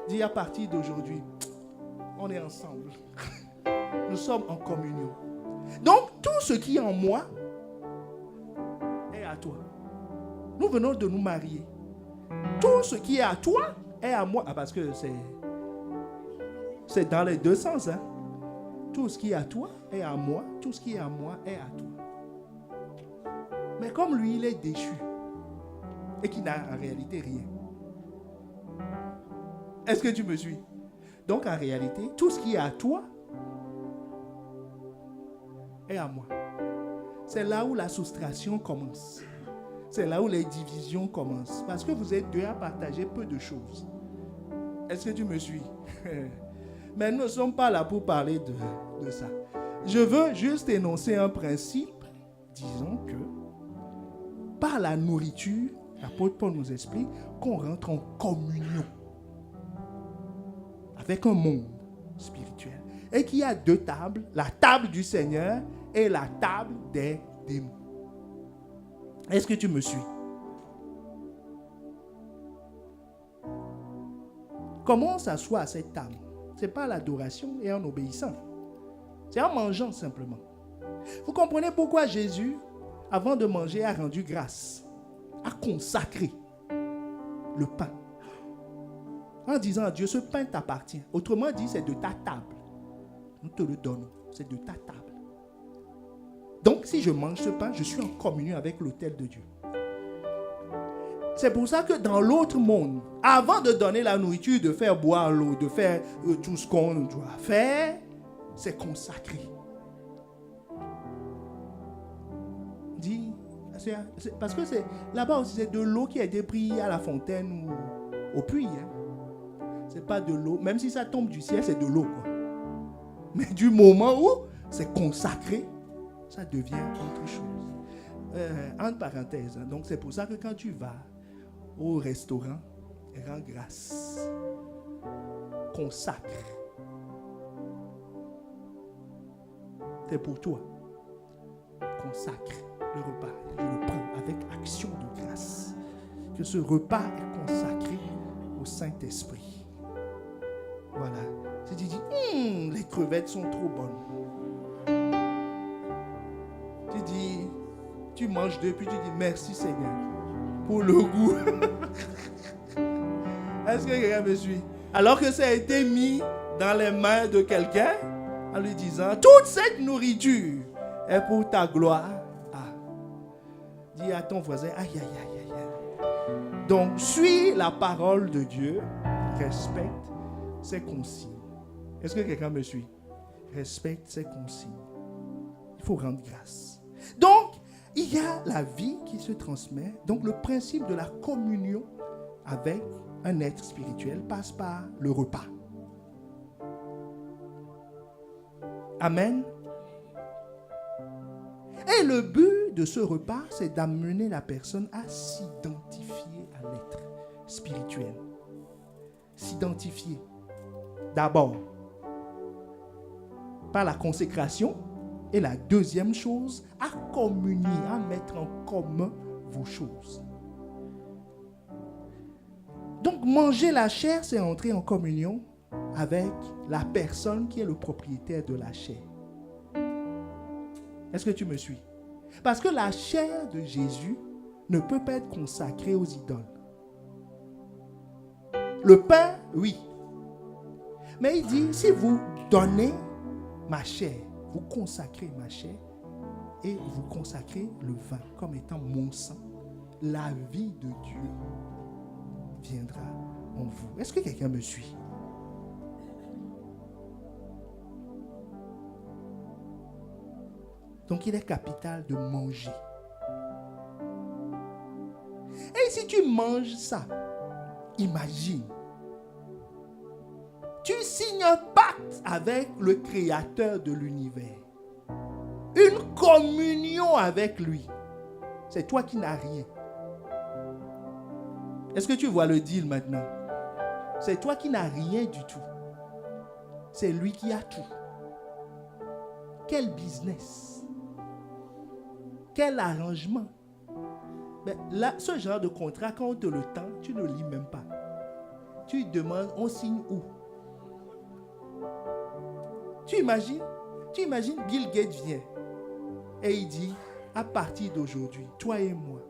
Dis à partir d'aujourd'hui, on est ensemble. Nous sommes en communion. Donc, tout ce qui est en moi est à toi. Nous venons de nous marier. Tout ce qui est à toi est à moi. Parce que c'est dans les 2 sens. Hein? Tout ce qui est à toi est à moi. Tout ce qui est à moi est à toi. Mais comme lui, il est déchu et qu'il n'a en réalité rien. Est-ce que tu me suis? Donc, en réalité, tout ce qui est à toi est à moi. C'est là où la soustraction commence. C'est là où les divisions commencent. Parce que vous êtes 2 à partager peu de choses. Est-ce que tu me suis? Mais nous ne sommes pas là pour parler de ça. Je veux juste énoncer un principe. Disons que par la nourriture, l'apôtre Paul nous explique qu'on rentre en communion avec un monde spirituel. Et qu'il y a 2 tables, la table du Seigneur et la table des démons. Est-ce que tu me suis? Comment on s'assoit à cette table? Ce n'est pas l'adoration et en obéissant. C'est en mangeant simplement. Vous comprenez pourquoi Jésus, avant de manger, a rendu grâce, a consacré le pain. En disant à Dieu, ce pain t'appartient. Autrement dit, c'est de ta table. Nous te le donnons. C'est de ta table. Donc, si je mange ce pain, je suis en communion avec l'autel de Dieu. C'est pour ça que dans l'autre monde, avant de donner la nourriture, de faire boire l'eau, de faire tout ce qu'on doit faire, c'est consacré. Dis, parce que c'est là-bas aussi, c'est de l'eau qui a été prise à la fontaine ou au puits. Hein. C'est pas de l'eau, même si ça tombe du ciel, c'est de l'eau, quoi. Mais du moment où c'est consacré, ça devient autre chose. Entre parenthèses, hein, donc c'est pour ça que quand tu vas au restaurant, rends grâce, consacre. C'est pour toi. Consacre le repas. Je le prends avec action de grâce. Que ce repas est consacré au Saint-Esprit. Voilà. Si tu dis, les crevettes sont trop bonnes. tu manges deux, puis tu dis merci Seigneur pour le goût. Est-ce que quelqu'un me suit? Alors que ça a été mis dans les mains de quelqu'un en lui disant toute cette nourriture est pour ta gloire. Dis à ton voisin, aïe, aïe, aïe, aïe, aïe. Donc, suis la parole de Dieu, respecte ses consignes. Est-ce que quelqu'un me suit? Respecte ses consignes. Il faut rendre grâce. Donc, il y a la vie qui se transmet. Donc, le principe de la communion avec un être spirituel passe par le repas. Amen. Et le but de ce repas, c'est d'amener la personne à s'identifier à l'être spirituel. S'identifier. D'abord, par la consécration. Et la deuxième chose, à communier, à mettre en commun vos choses. Donc, manger la chair, c'est entrer en communion avec la personne qui est le propriétaire de la chair. Est-ce que tu me suis? Parce que la chair de Jésus ne peut pas être consacrée aux idoles. Le pain, oui. Mais il dit, si vous donnez ma chair, vous consacrez ma chair et vous consacrez le vin comme étant mon sang, la vie de Dieu viendra en vous. Est-ce que quelqu'un me suit? Donc il est capital de manger. Et si tu manges ça, imagine, tu signes un pacte avec le créateur de l'univers. Une communion avec lui. C'est toi qui n'as rien. Est-ce que tu vois le deal maintenant? C'est toi qui n'as rien du tout. C'est lui qui a tout. Quel business? Quel arrangement? Mais là, ce genre de contrat, quand on te le tend, tu ne lis même pas. Tu demandes, on signe où? Tu imagines Bill Gates vient et il dit, à partir d'aujourd'hui, toi et moi,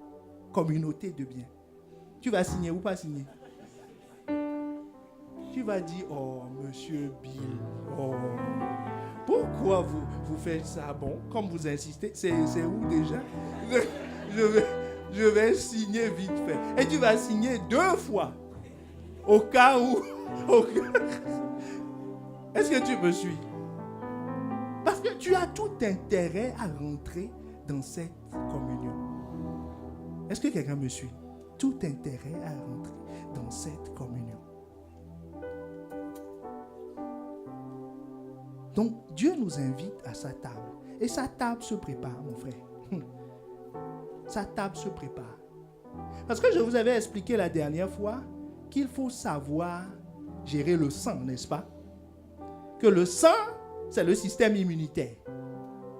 communauté de biens, tu vas signer ou pas signer? Tu vas dire, oh, monsieur Bill, oh, pourquoi vous faites ça? Bon, comme vous insistez, c'est où déjà? Je vais signer vite fait. Et tu vas signer 2 fois, au cas où... Est-ce que tu me suis? Parce que tu as tout intérêt à rentrer dans cette communion. Est-ce que quelqu'un me suit? Tout intérêt à rentrer dans cette communion. Donc, Dieu nous invite à sa table. Et sa table se prépare, mon frère. Sa table se prépare. Parce que je vous avais expliqué la dernière fois qu'il faut savoir gérer le sang, n'est-ce pas? Que le sang, c'est le système immunitaire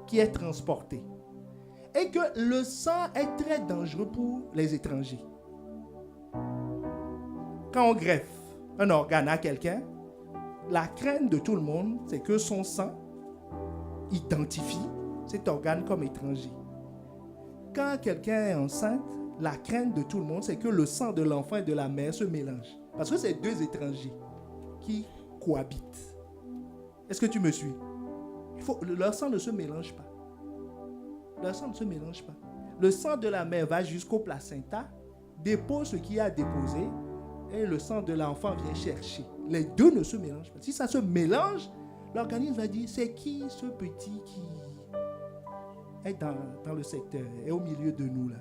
qui est transporté. Et que le sang est très dangereux pour les étrangers. Quand on greffe un organe à quelqu'un, la crainte de tout le monde, c'est que son sang identifie cet organe comme étranger. Quand quelqu'un est enceinte, la crainte de tout le monde, c'est que le sang de l'enfant et de la mère se mélangent. Parce que c'est 2 étrangers qui cohabitent. Est-ce que tu me suis? Leur sang ne se mélange pas. Leur sang ne se mélange pas. Le sang de la mère va jusqu'au placenta, dépose ce qu'il y a à déposer, et le sang de l'enfant vient chercher. Les 2 ne se mélangent pas. Si ça se mélange, l'organisme va dire, c'est qui ce petit qui est dans le secteur, est au milieu de nous là.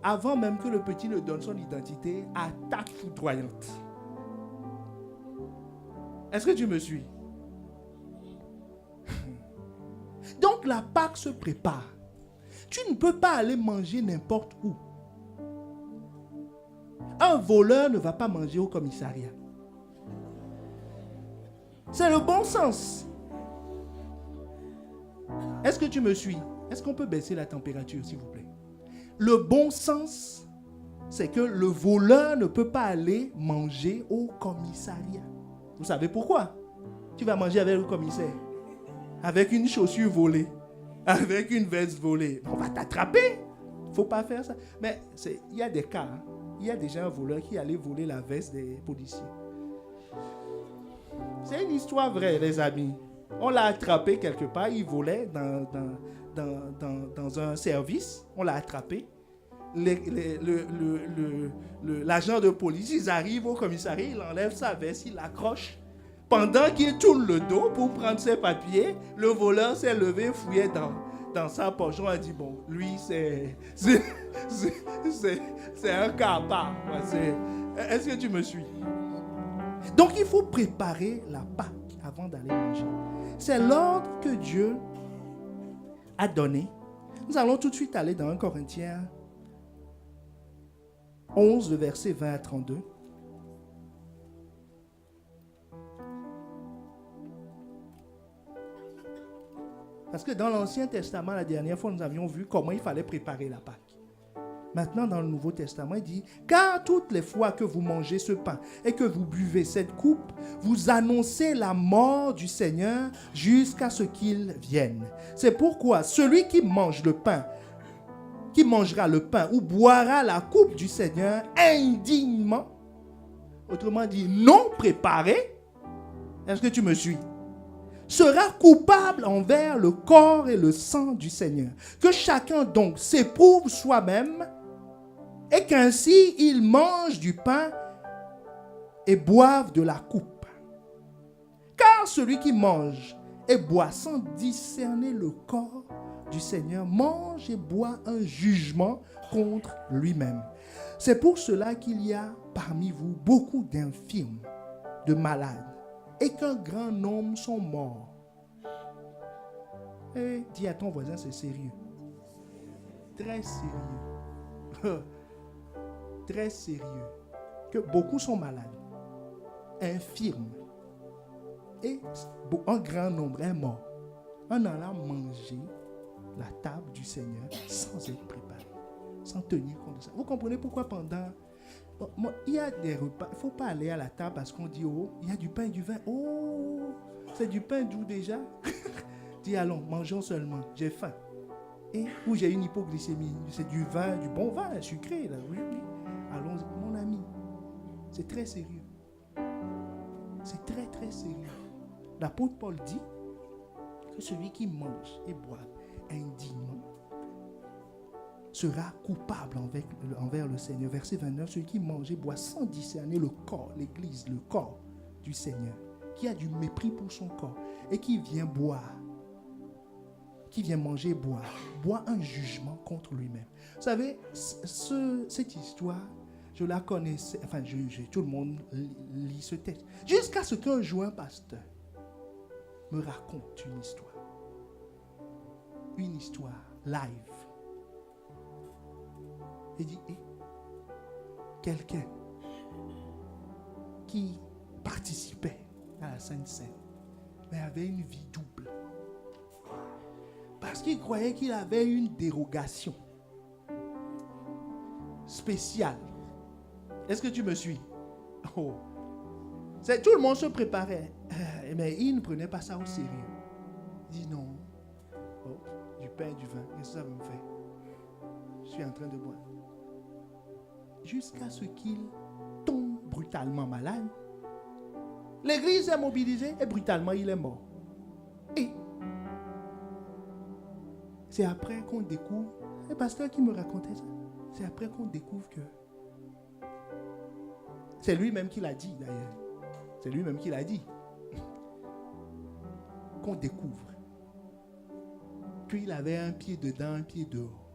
Avant même que le petit ne donne son identité, attaque foudroyante. Est-ce que tu me suis? Donc la Pâque se prépare. Tu ne peux pas aller manger n'importe où. Un voleur ne va pas manger au commissariat. C'est le bon sens. Est-ce que tu me suis? Est-ce qu'on peut baisser la température, s'il vous plaît? Le bon sens, c'est que le voleur ne peut pas aller manger au commissariat. Vous savez pourquoi? Tu vas manger avec le commissaire, avec une chaussure volée. avec une veste volée. On va t'attraper. Il ne faut pas faire ça. Mais il y a des cas. Hein. Il y a déjà un voleur qui allait voler la veste des policiers. C'est une histoire vraie, les amis. On l'a attrapé quelque part. Il volait dans un service. On l'a attrapé. L'agent de police, ils arrivent au commissariat, il enlève sa veste, il l'accroche. Pendant qu'il tourne le dos pour prendre ses papiers, le voleur s'est levé, fouillé dans sa poche. On a dit, bon, lui, c'est un cas à part. Est-ce que tu me suis? Donc, il faut préparer la Pâque avant d'aller manger. C'est l'ordre que Dieu a donné. Nous allons tout de suite aller dans 1 Corinthiens 11, le verset 20 à 32. Parce que dans l'Ancien Testament, la dernière fois, nous avions vu comment il fallait préparer la Pâque. Maintenant, dans le Nouveau Testament, il dit « Car toutes les fois que vous mangez ce pain et que vous buvez cette coupe, vous annoncez la mort du Seigneur jusqu'à ce qu'il vienne. C'est pourquoi celui qui mange le pain, qui mangera le pain ou boira la coupe du Seigneur indignement, autrement dit non préparé, est-ce que tu me suis? Sera coupable envers le corps et le sang du Seigneur. Que chacun donc s'éprouve soi-même et qu'ainsi il mange du pain et boive de la coupe. Car celui qui mange et boit sans discerner le corps du Seigneur mange et boit un jugement contre lui-même. C'est pour cela qu'il y a parmi vous beaucoup d'infirmes, de malades, et qu'un grand nombre sont morts. Et dis à ton voisin, c'est sérieux. Très sérieux. Très sérieux. Que beaucoup sont malades, infirmes, et un grand nombre est mort. En allant manger la table du Seigneur sans être préparé, sans tenir compte de ça. Vous comprenez pourquoi il y a des repas, il ne faut pas aller à la table parce qu'on dit, oh, il y a du pain et du vin. Oh, c'est du pain d'où déjà? Dis, allons, mangeons seulement, j'ai faim. Et où j'ai une hypoglycémie, c'est du vin, du bon vin sucré. Là. Oui, oui. Allons, mon ami, c'est très sérieux. C'est très, très sérieux. L'apôtre Paul dit que celui qui mange et boit indignement sera coupable envers le Seigneur. Verset 29, celui qui mange et boit sans discerner le corps, l'Église, le corps du Seigneur, qui a du mépris pour son corps et qui vient boire, qui vient manger et boit un jugement contre lui-même. Vous savez, cette histoire, je la connaissais, enfin, tout le monde lit ce texte, jusqu'à ce qu'un jour un pasteur me raconte une histoire live. Il dit, quelqu'un qui participait à la Sainte Seine, mais avait une vie double. Parce qu'il croyait qu'il avait une dérogation spéciale. Est-ce que tu me suis? Oh. Tout le monde se préparait, mais il ne prenait pas ça au sérieux. Il dit non, du pain et du vin, qu'est-ce que ça me fait? Je suis en train de boire. Jusqu'à ce qu'il tombe brutalement malade. L'église est mobilisée et brutalement il est mort. Et c'est après qu'on découvre, c'est le pasteur qui me racontait ça, c'est après qu'on découvre que c'est lui-même qui l'a dit d'ailleurs. C'est lui-même qui l'a dit. Qu'on découvre qu'il avait un pied dedans, un pied dehors.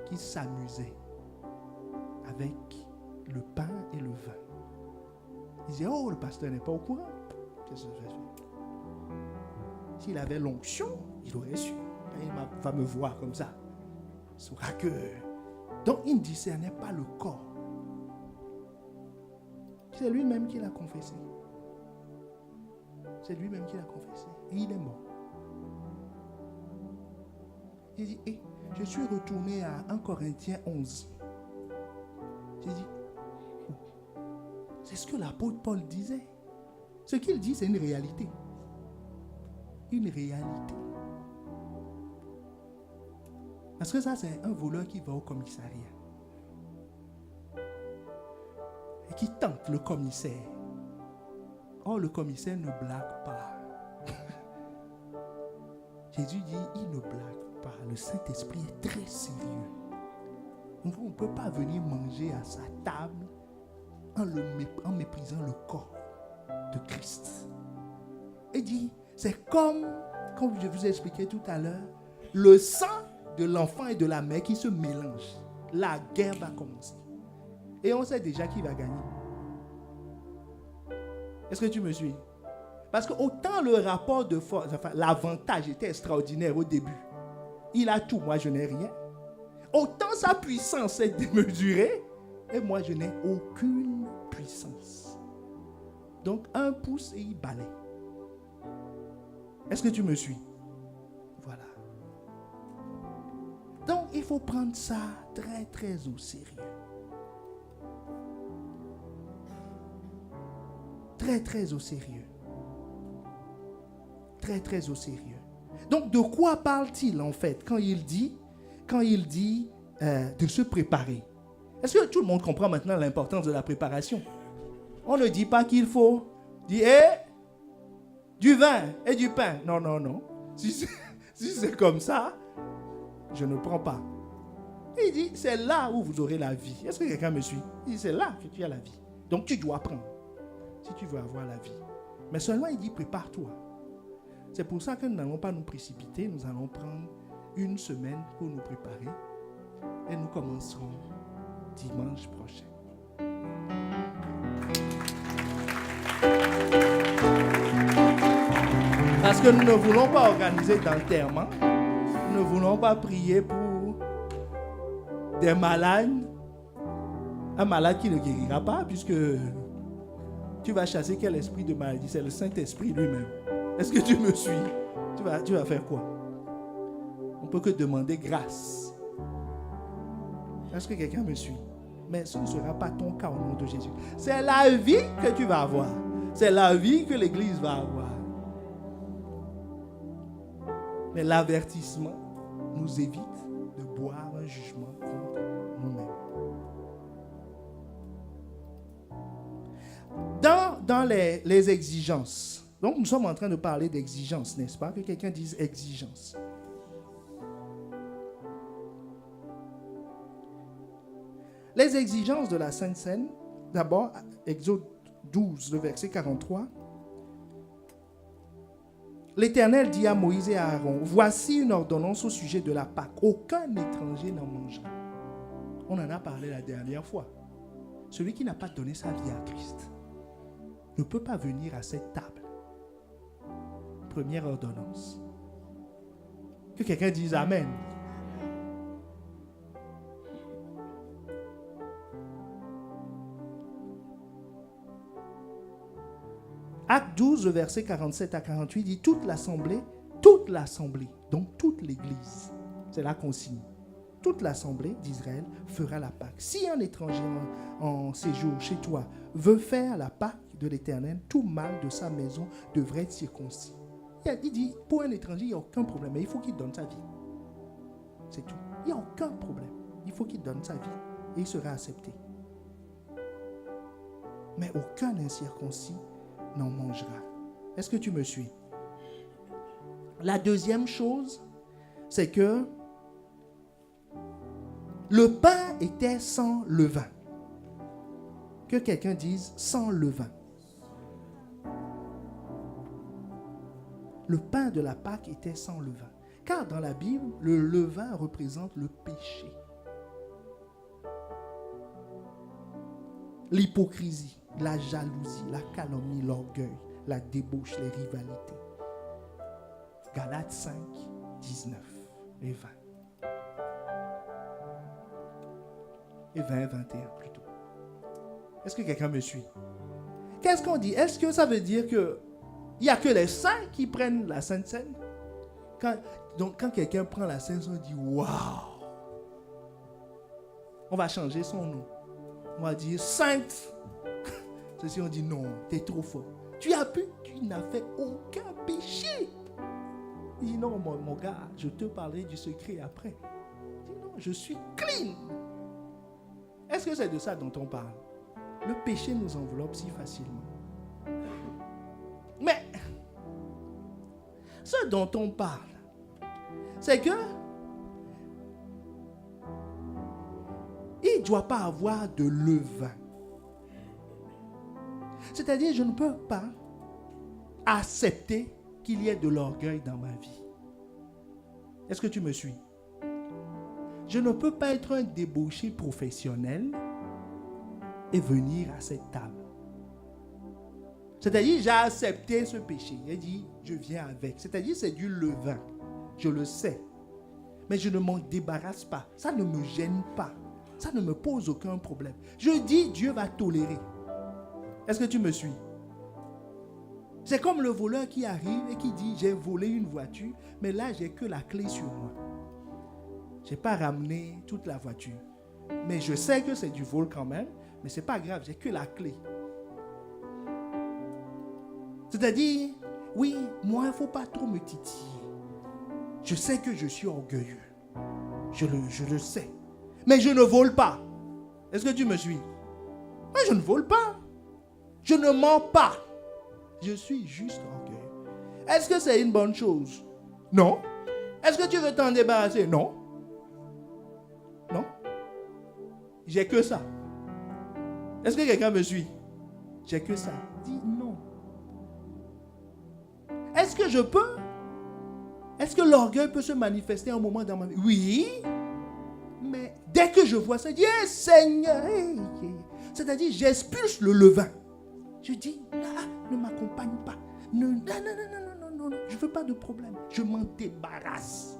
Qu'il s'amusait avec le pain et le vin. Il disait, oh, le pasteur n'est pas au courant. Qu'est-ce que je fais? S'il avait l'onction, il aurait su. Il va me voir comme ça. Il saura que... Donc, il ne discernait pas le corps. C'est lui-même qui l'a confessé. C'est lui-même qui l'a confessé. Et il est mort. Il dit, je suis retourné à 1 Corinthiens 11. J'ai dit, c'est ce que l'apôtre Paul disait. Ce qu'il dit, c'est une réalité. Une réalité. Parce que ça, c'est un voleur qui va au commissariat et qui tente le commissaire. Or, le commissaire ne blague pas. Jésus dit, il ne blague pas. Le Saint-Esprit est très sérieux. Donc, on ne peut pas venir manger à sa table en méprisant le corps de Christ. Il dit, c'est comme je vous ai expliqué tout à l'heure, le sang de l'enfant et de la mère qui se mélangent. La guerre va commencer. Et on sait déjà qui va gagner. Est-ce que tu me suis? Parce que autant le rapport de force, enfin l'avantage était extraordinaire au début. Il a tout, moi je n'ai rien. Autant sa puissance est démesurée et moi je n'ai aucune puissance. Donc un pouce et il balaye. Est-ce que tu me suis? Voilà. Donc il faut prendre ça très très au sérieux. Très très au sérieux. Très très au sérieux. Donc de quoi parle-t-il en fait quand il dit de se préparer? Est-ce que tout le monde comprend maintenant l'importance de la préparation? On ne dit pas qu'il faut dire du vin et du pain. Non, non, non. Si c'est comme ça, je ne prends pas. Il dit, c'est là où vous aurez la vie. Est-ce que quelqu'un me suit? Il dit, c'est là que tu as la vie. Donc tu dois prendre si tu veux avoir la vie. Mais seulement il dit, prépare-toi. C'est pour ça que nous n'allons pas nous précipiter. Nous allons prendre une semaine pour nous préparer. Et nous commencerons dimanche prochain. Parce que nous ne voulons pas organiser d'enterrement. Nous ne voulons pas prier pour des malades. Un malade qui ne guérira pas, puisque tu vas chasser quel esprit de maladie? C'est le Saint-Esprit lui-même. Est-ce que tu me suis? Tu vas faire quoi? On ne peut que demander grâce. Est-ce que quelqu'un me suit? Mais ce ne sera pas ton cas au nom de Jésus. C'est la vie que tu vas avoir. C'est la vie que l'Église va avoir. Mais l'avertissement nous évite de boire un jugement contre nous-mêmes. Dans les exigences, donc nous sommes en train de parler d'exigences, n'est-ce pas? Que quelqu'un dise exigence. Les exigences de la Sainte Seine, d'abord, Exode 12, le verset 43. L'Éternel dit à Moïse et à Aaron, voici une ordonnance au sujet de la Pâque. Aucun étranger n'en mangera. On en a parlé la dernière fois. Celui qui n'a pas donné sa vie à Christ ne peut pas venir à cette table. Première ordonnance. Que quelqu'un dise Amen. Acte 12, verset 47 à 48 dit toute l'assemblée, donc toute l'Église, c'est la consigne. Toute l'assemblée d'Israël fera la Pâque. Si un étranger en séjour chez toi veut faire la Pâque de l'Éternel, tout mâle de sa maison devrait être circoncis. Il dit, pour un étranger, il n'y a aucun problème, mais il faut qu'il donne sa vie. C'est tout. Il n'y a aucun problème. Il faut qu'il donne sa vie et il sera accepté. Mais aucun incirconcis n'en mangera. Est-ce que tu me suis? La deuxième chose, c'est que le pain était sans levain. Que quelqu'un dise sans levain. Le pain de la Pâque était sans levain. Car dans la Bible, le levain représente le péché. L'hypocrisie, la jalousie, la calomnie, l'orgueil, la débauche, les rivalités. Galates 5, 19 et 20. Et 20 et 21 plutôt. Est-ce que quelqu'un me suit? Qu'est-ce qu'on dit? Est-ce que ça veut dire qu'il n'y a que les saints qui prennent la Sainte Seine? Donc quand quelqu'un prend la Sainte Seine, on dit waouh! On va changer son nom. On va dire Sainte. Ceci, on dit non, tu es trop fort. Tu n'as fait aucun péché. Il dit non, mon gars, je te parlerai du secret après. je suis clean. Est-ce que c'est de ça dont on parle? Le péché nous enveloppe si facilement. Mais ce dont on parle, c'est que il ne doit pas avoir de levain. C'est-à-dire, je ne peux pas accepter qu'il y ait de l'orgueil dans ma vie. Est-ce que tu me suis? Je ne peux pas être un débauché professionnel et venir à cette table. C'est-à-dire, j'ai accepté ce péché. J'ai dit, je viens avec. C'est-à-dire, c'est du levain. Je le sais. Mais je ne m'en débarrasse pas. Ça ne me gêne pas. Ça ne me pose aucun problème. Je dis, Dieu va tolérer. Est-ce que tu me suis? C'est comme le voleur qui arrive et qui dit, j'ai volé une voiture, mais là, j'ai que la clé sur moi. Je n'ai pas ramené toute la voiture. Mais je sais que c'est du vol quand même, mais ce n'est pas grave, j'ai que la clé. C'est-à-dire, oui, moi, il ne faut pas trop me titiller. Je sais que je suis orgueilleux. Je le sais. Mais je ne vole pas. Est-ce que tu me suis? Moi, je ne vole pas. Je ne mens pas. Je suis juste orgueilleux. Est-ce que c'est une bonne chose? Non. Est-ce que tu veux t'en débarrasser? Non. Non. J'ai que ça. Est-ce que quelqu'un me suit? J'ai que ça. Dis non. Est-ce que je peux? Est-ce que l'orgueil peut se manifester un moment dans ma vie? Oui. Mais dès que je vois ça, je dis, hey, Seigneur. Hey. C'est-à-dire, j'expulse le levain. Je dis, ne m'accompagne pas. Non, je ne veux pas de problème. Je m'en débarrasse.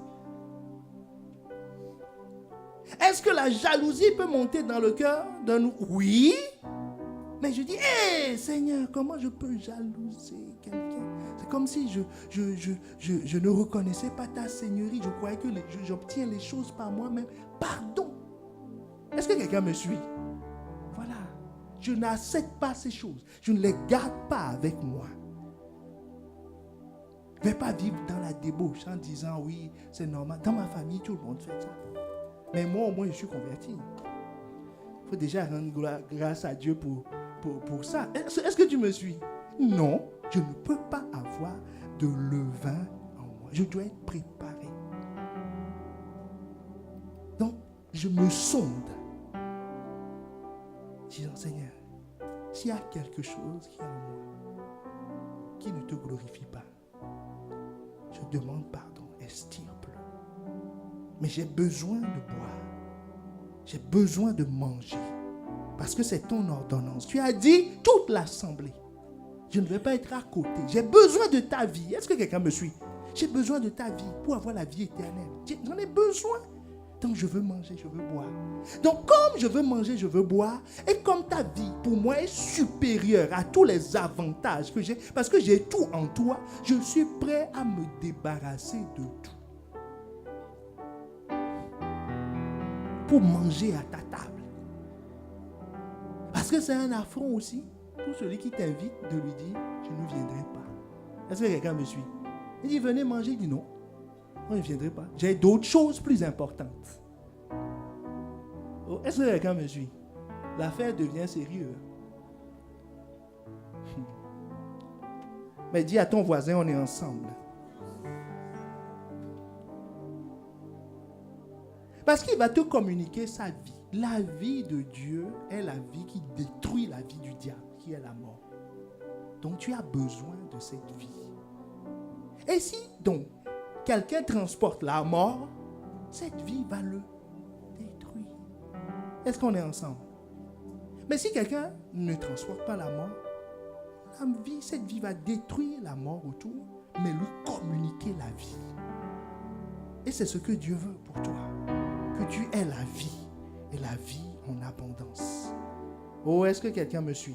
Est-ce que la jalousie peut monter dans le cœur d'un nous? Oui. Mais je dis, hé, Seigneur, comment je peux jalouser quelqu'un? C'est comme si je ne reconnaissais pas ta seigneurie. Je croyais que j'obtiens les choses par moi-même. Pardon. Est-ce que quelqu'un me suit? Voilà. Je n'accepte pas ces choses. Je ne les garde pas avec moi. Je ne vais pas vivre dans la débauche en disant, oui, c'est normal. Dans ma famille, tout le monde fait ça. Mais moi, au moins, je suis converti. Il faut déjà rendre grâce à Dieu pour ça. Est-ce que tu me suis? Non, je ne peux pas avoir de levain en moi. Je dois être préparé. Donc, je me sonde. Disant, Seigneur, s'il y a quelque chose qui est en moi, qui ne te glorifie pas, je demande pardon, estirpe-le. Mais j'ai besoin de boire. J'ai besoin de manger. Parce que c'est ton ordonnance. Tu as dit toute l'assemblée. Je ne vais pas être à côté. J'ai besoin de ta vie. Est-ce que quelqu'un me suit? J'ai besoin de ta vie pour avoir la vie éternelle. J'en ai besoin. Donc je veux manger, je veux boire. Donc comme je veux manger, je veux boire, et comme ta vie pour moi est supérieure à tous les avantages que j'ai, parce que j'ai tout en toi, je suis prêt à me débarrasser de tout. Pour manger à ta table. Parce que c'est un affront aussi pour celui qui t'invite de lui dire je ne viendrai pas. Est-ce que quelqu'un me suit? Il dit venez manger, il dit non, je ne viendrai pas. J'ai d'autres choses plus importantes. Oh, est-ce que quelqu'un me suit? L'affaire devient sérieuse. Mais dis à ton voisin on est ensemble. Parce qu'il va te communiquer sa vie. La vie de Dieu est la vie qui détruit la vie du diable, qui est la mort. Donc tu as besoin de cette vie. Et si donc quelqu'un transporte la mort, cette vie va le détruire. Est-ce qu'on est ensemble? Mais si quelqu'un ne transporte pas la mort, cette vie va détruire la mort autour, mais lui communiquer la vie. Et c'est ce que Dieu veut pour toi. Que tu aies la vie, et la vie en abondance. Oh, est-ce que quelqu'un me suit?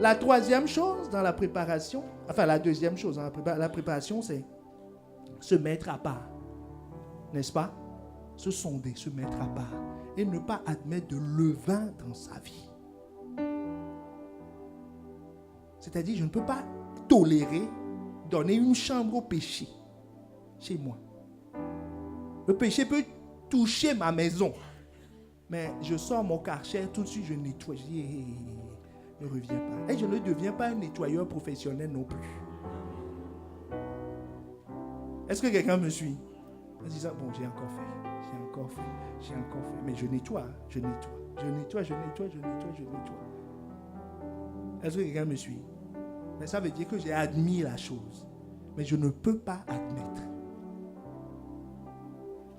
La troisième chose dans la préparation, enfin la deuxième chose dans la préparation, c'est se mettre à part. N'est-ce pas? Se sonder, se mettre à part. Et ne pas admettre de levain dans sa vie. C'est-à-dire, je ne peux pas tolérer donner une chambre au péché chez moi. Le péché peut toucher ma maison. Mais je sors mon Karcher, tout de suite je nettoie. Je dis, ne reviens pas. Et je ne deviens pas un nettoyeur professionnel non plus. Est-ce que quelqu'un me suit? En disant, bon, j'ai encore fait. Mais je nettoie. Est-ce que quelqu'un me suit? Mais ça veut dire que j'ai admis la chose. Mais je ne peux pas admettre.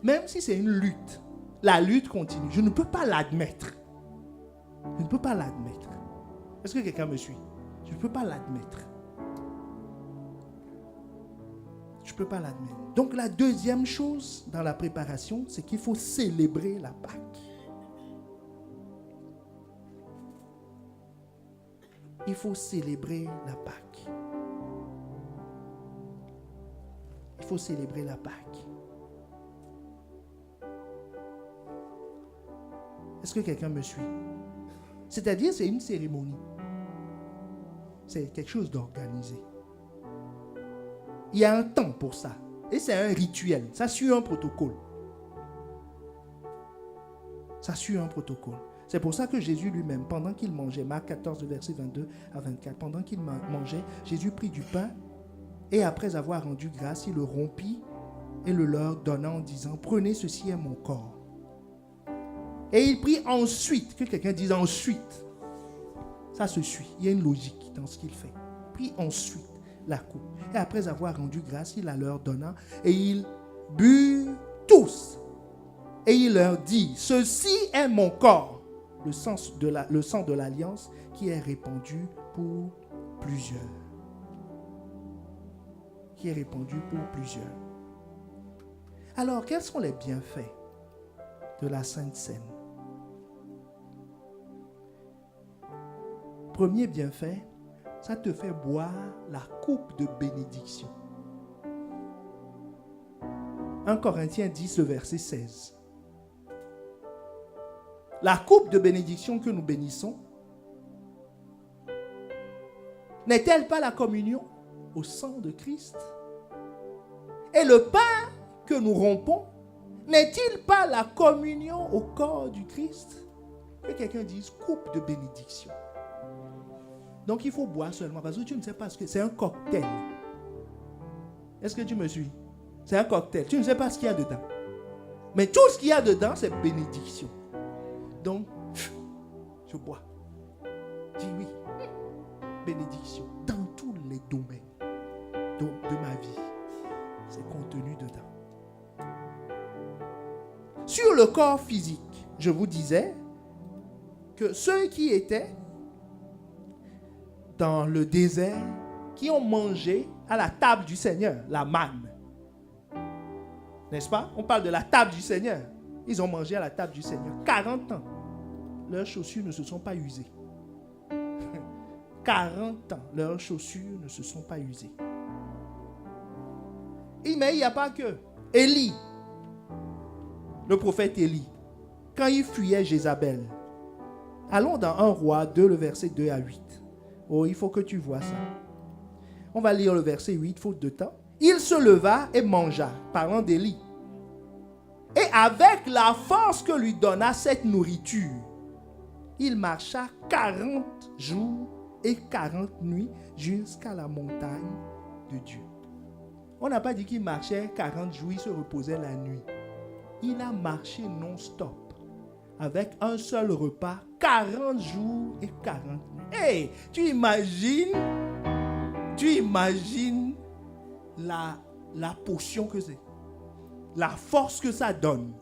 Même si c'est une lutte, la lutte continue. Je ne peux pas l'admettre. Est-ce que quelqu'un me suit? Je ne peux pas l'admettre. Donc la deuxième chose dans la préparation, c'est qu'il faut célébrer la Pâque. Il faut célébrer la Pâque. Est-ce que quelqu'un me suit? C'est-à-dire, c'est une cérémonie. C'est quelque chose d'organisé. Il y a un temps pour ça. Et c'est un rituel. Ça suit un protocole. C'est pour ça que Jésus lui-même, pendant qu'il mangeait, Marc 14, verset 22 à 24, pendant qu'il mangeait, Jésus prit du pain et après avoir rendu grâce, il le rompit et le leur donna en disant, prenez, ceci est mon corps. Et il prit ensuite, que quelqu'un dise ensuite, ça se suit, il y a une logique dans ce qu'il fait. Il prit ensuite la coupe. Et après avoir rendu grâce, il la leur donna et ils burent tous. Et il leur dit, ceci est mon corps, le sang de l'alliance qui est répandu pour plusieurs. Alors, quels sont les bienfaits de la Sainte Seine? Premier bienfait, ça te fait boire la coupe de bénédiction. 1 Corinthiens 10, le verset 16. La coupe de bénédiction que nous bénissons, n'est-elle pas la communion au sang de Christ? Et le pain que nous rompons, n'est-il pas la communion au corps du Christ? Que quelqu'un dise coupe de bénédiction. Donc il faut boire seulement parce que tu ne sais pas ce que c'est. Un cocktail. Est-ce que tu me suis? C'est un cocktail. Tu ne sais pas ce qu'il y a dedans. Mais tout ce qu'il y a dedans, c'est bénédiction. Donc, je bois. Dis oui. Bénédiction dans tous les domaines de ma vie. C'est contenu dedans. Sur le corps physique, je vous disais que ceux qui étaient dans le désert, qui ont mangé à la table du Seigneur, la manne. N'est-ce pas? On parle de la table du Seigneur. Ils ont mangé à la table du Seigneur 40 ans. Leurs chaussures ne se sont pas usées. 40 ans, leurs chaussures ne se sont pas usées. Mais il n'y a pas que. Élie, le prophète Élie, quand il fuyait Jézabel, allons dans 1 Roi 2, le verset 2 à 8. Oh, il faut que tu vois ça. On va lire le verset 8, faute de temps. Il se leva et mangea, parlant d'Élie. Et avec la force que lui donna cette nourriture, il marcha 40 jours et 40 nuits jusqu'à la montagne de Dieu. On n'a pas dit qu'il marchait 40 jours, il se reposait la nuit. Il a marché non-stop. Avec un seul repas, 40 jours et 40 nuits. Hey, tu imagines la potion que c'est, la force que ça donne.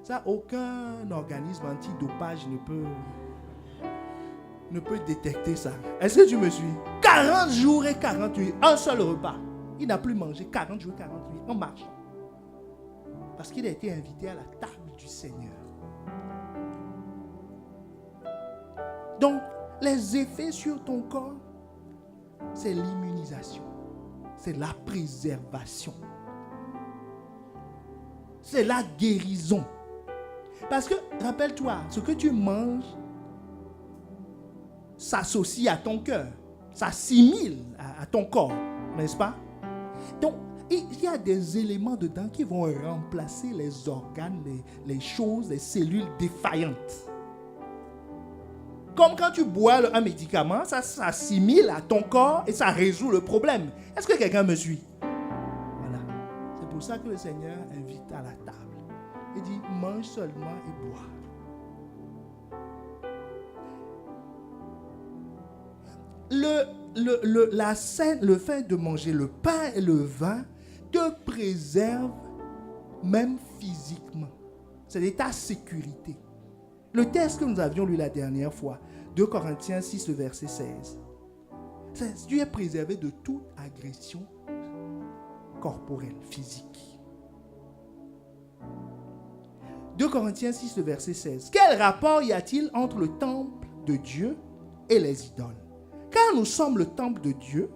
Ça, aucun organisme antidopage ne peut détecter ça. Est-ce que tu me suis? 40 jours et 40 nuits, un seul repas. Il n'a plus mangé 40 jours et 40 nuits en marche. Parce qu'il a été invité à la table du Seigneur. Donc, les effets sur ton corps, c'est l'immunisation. C'est la préservation. C'est la guérison. Parce que, rappelle-toi, ce que tu manges s'associe à ton cœur. S'assimile à ton corps. N'est-ce pas? Donc, il y a des éléments dedans qui vont remplacer les organes, les choses, les cellules défaillantes. Comme quand tu bois un médicament, ça s'assimile à ton corps et ça résout le problème. Est-ce que quelqu'un me suit? Voilà. C'est pour ça que le Seigneur invite à la table. Il dit, mange seulement et bois. La scène, le fait de manger le pain et le vin te préserve même physiquement. C'est ta sécurité. Le texte que nous avions lu la dernière fois, 2 Corinthiens 6, le verset 16. Tu es préservé de toute agression corporelle, physique. 2 Corinthiens 6, le verset 16. Quel rapport y a-t-il entre le temple de Dieu et les idoles? Car nous sommes le temple de Dieu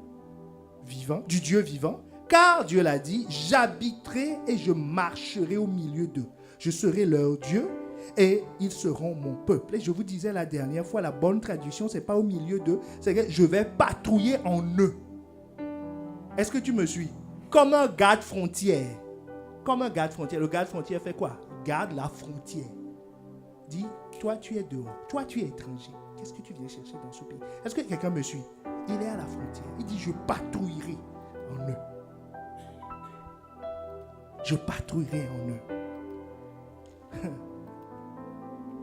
vivant, du Dieu vivant, car Dieu l'a dit, j'habiterai et je marcherai au milieu d'eux. Je serai leur Dieu et ils seront mon peuple. Et je vous disais la dernière fois, la bonne traduction, c'est pas au milieu d'eux, c'est que je vais patrouiller en eux. Est-ce que tu me suis? Comme un garde frontière. Comme un garde frontière. Le garde frontière fait quoi? Garde la frontière. Dis, toi tu es dehors, toi tu es étranger. Qu'est-ce que tu viens chercher dans ce pays? Est-ce que quelqu'un me suit? Il est à la frontière. Il dit, je patrouillerai en eux. Je patrouillerai en eux.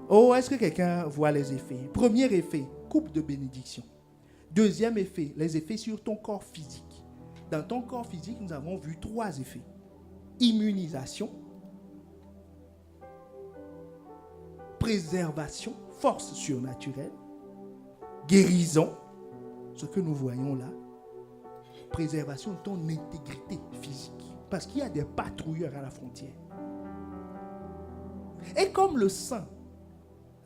Oh, est-ce que quelqu'un voit les effets? Premier effet, coupe de bénédiction. Deuxième effet, les effets sur ton corps physique. Dans ton corps physique, nous avons vu 3 effets. Immunisation, préservation, force surnaturelle, guérison, ce que nous voyons là, préservation de ton intégrité physique. Parce qu'il y a des patrouilleurs à la frontière. Et comme le sang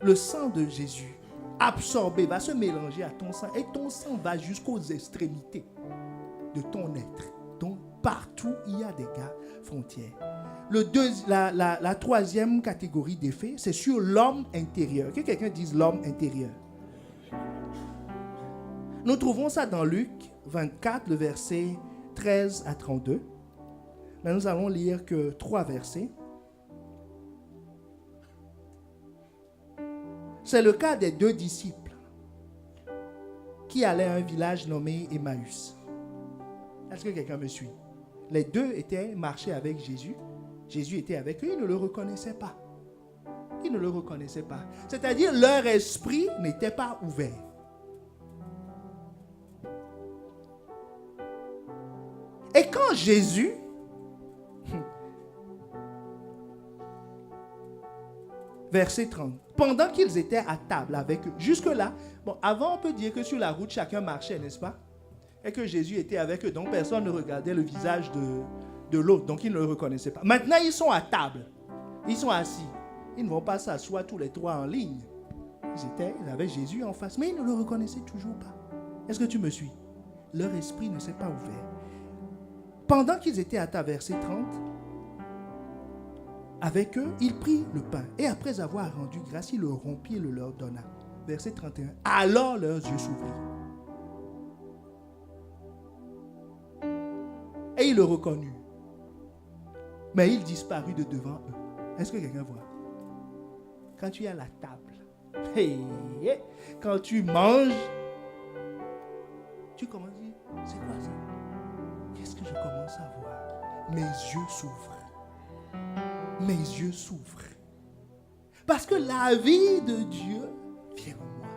de Jésus absorbé va se mélanger à ton sang, et ton sang va jusqu'aux extrémités de ton être. Donc partout il y a des frontières. La troisième catégorie d'effets, c'est sur l'homme intérieur. Que quelqu'un dise l'homme intérieur. Nous trouvons ça dans Luc 24, le verset 13 à 32. Mais nous allons lire que 3 versets. C'est le cas des 2 disciples qui allaient à un village nommé Emmaüs. Est-ce que quelqu'un me suit? Les 2 étaient marchés avec Jésus. Jésus était avec eux, ils ne le reconnaissaient pas. Ils ne le reconnaissaient pas. C'est-à-dire, leur esprit n'était pas ouvert. Et quand Jésus, verset 30, pendant qu'ils étaient à table avec eux, jusque-là, bon, avant on peut dire que sur la route, chacun marchait, n'est-ce pas? Et que Jésus était avec eux, donc personne ne regardait le visage de l'autre, donc ils ne le reconnaissaient pas. Maintenant, ils sont à table, ils sont assis. Ils ne vont pas s'asseoir tous les 3 en ligne. Ils avaient Jésus en face, mais ils ne le reconnaissaient toujours pas. Est-ce que tu me suis? Leur esprit ne s'est pas ouvert. Pendant qu'ils étaient à table, verset 30, avec eux, il prit le pain, et après avoir rendu grâce, il le rompit et le leur donna. Verset 31, alors leurs yeux s'ouvrirent. Et ils le reconnurent. Mais il disparut de devant eux. Est-ce que quelqu'un voit? Quand tu es à la table, quand tu manges, tu commences à dire, c'est quoi ça? Qu'est-ce que je commence à voir? Mes yeux s'ouvrent. Mes yeux s'ouvrent. Parce que la vie de Dieu vient en moi.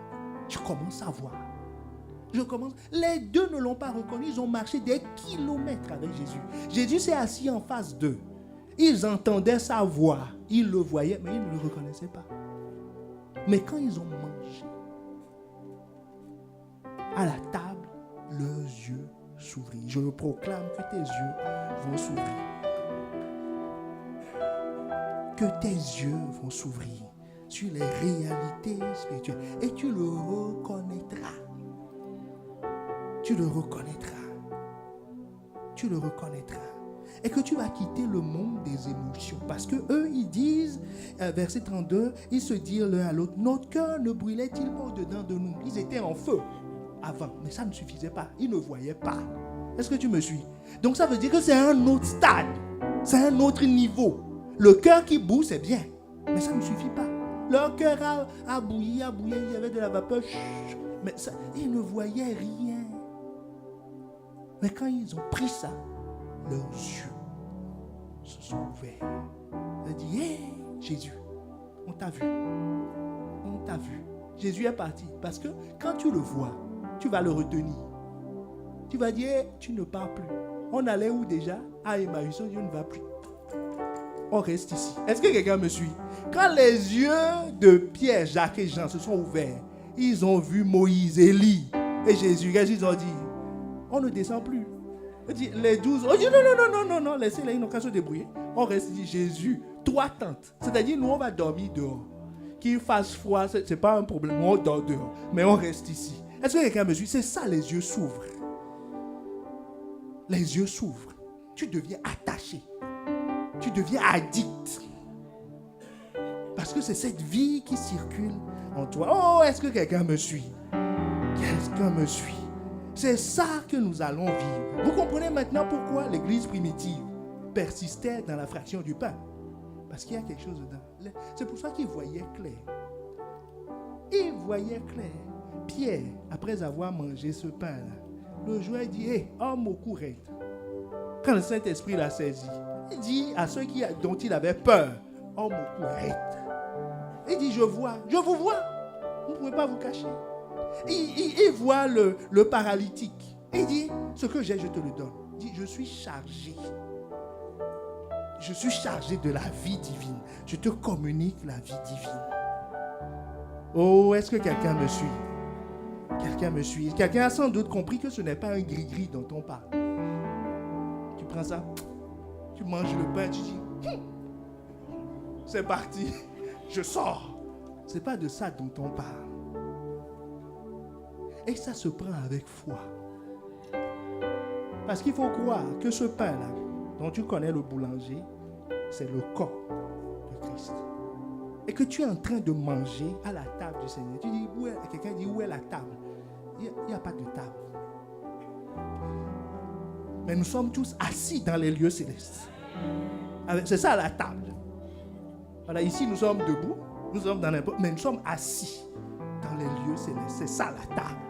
Je commence à voir. Les 2 ne l'ont pas reconnu, ils ont marché des kilomètres avec Jésus. Jésus s'est assis en face d'eux. Ils entendaient sa voix, ils le voyaient, mais ils ne le reconnaissaient pas. Mais quand ils ont mangé, à la table, leurs yeux s'ouvrirent. Je proclame que tes yeux vont s'ouvrir. Que tes yeux vont s'ouvrir sur les réalités spirituelles. Et tu le reconnaîtras. Tu le reconnaîtras. Tu le reconnaîtras. Et que tu vas quitter le monde des émotions. Parce que eux, ils disent, verset 32, ils se dirent l'un à l'autre, notre cœur ne brûlait-il pas au-dedans de nous? Ils étaient en feu avant, mais ça ne suffisait pas. Ils ne voyaient pas. Est-ce que tu me suis? Donc ça veut dire que c'est un autre stade. C'est un autre niveau. Le cœur qui boue, c'est bien. Mais ça ne suffit pas. Leur cœur a bouilli, il y avait de la vapeur. Mais ça, ils ne voyaient rien. Mais quand ils ont pris ça, leurs yeux se sont ouverts. Ils ont dit, hé, Jésus, on t'a vu. On t'a vu. Jésus est parti. Parce que quand tu le vois, tu vas le retenir. Tu vas dire, hey, tu ne pars plus. On allait où déjà? À Emmaüs, on dit, on ne va plus. On reste ici. Est-ce que quelqu'un me suit? Quand les yeux de Pierre, Jacques et Jean se sont ouverts, ils ont vu Moïse, Élie et Jésus. Qu'est-ce qu'ils ont dit? On ne descend plus. Les 12, on dit non, laissez-les, ils n'ont qu'à se débrouiller. On reste ici, Jésus, 3 tentes. C'est-à-dire, nous, on va dormir dehors. Qu'il fasse froid, ce n'est pas un problème. On dort dehors, mais on reste ici. Est-ce que quelqu'un me suit? C'est ça, les yeux s'ouvrent. Les yeux s'ouvrent. Tu deviens attaché. Tu deviens addict. Parce que c'est cette vie qui circule en toi. Oh, est-ce que quelqu'un me suit? Quelqu'un me suit. C'est ça que nous allons vivre. Vous comprenez maintenant pourquoi l'Église primitive persistait dans la fraction du pain? Parce qu'il y a quelque chose dedans. C'est pour ça qu'ils voyaient clair. Ils voyaient clair. Pierre, après avoir mangé ce pain-là, le jour, il dit, hé, homme au courant. Quand le Saint-Esprit l'a saisi, il dit à ceux dont il avait peur, homme au courant. Il dit, je vous vois. Vous ne pouvez pas vous cacher. Il voit le paralytique. Il dit, ce que j'ai, je te le donne. Il dit, je suis chargé. Je suis chargé de la vie divine. Je te communique la vie divine. Oh, est-ce que quelqu'un me suit? Quelqu'un me suit. Quelqu'un a sans doute compris que ce n'est pas un gris-gris dont on parle. Tu prends ça, tu manges le pain, tu dis, c'est parti, je sors. Ce n'est pas de ça dont on parle. Et ça se prend avec foi. Parce qu'il faut croire que ce pain-là, dont tu connais le boulanger, c'est le corps de Christ. Et que tu es en train de manger à la table du Seigneur. Tu dis, quelqu'un dit, où est la table? Il n'y a pas de table. Mais nous sommes tous assis dans les lieux célestes. C'est ça la table. Voilà, ici nous sommes debout, nous sommes dans n'importe, mais nous sommes assis dans les lieux célestes. C'est ça la table.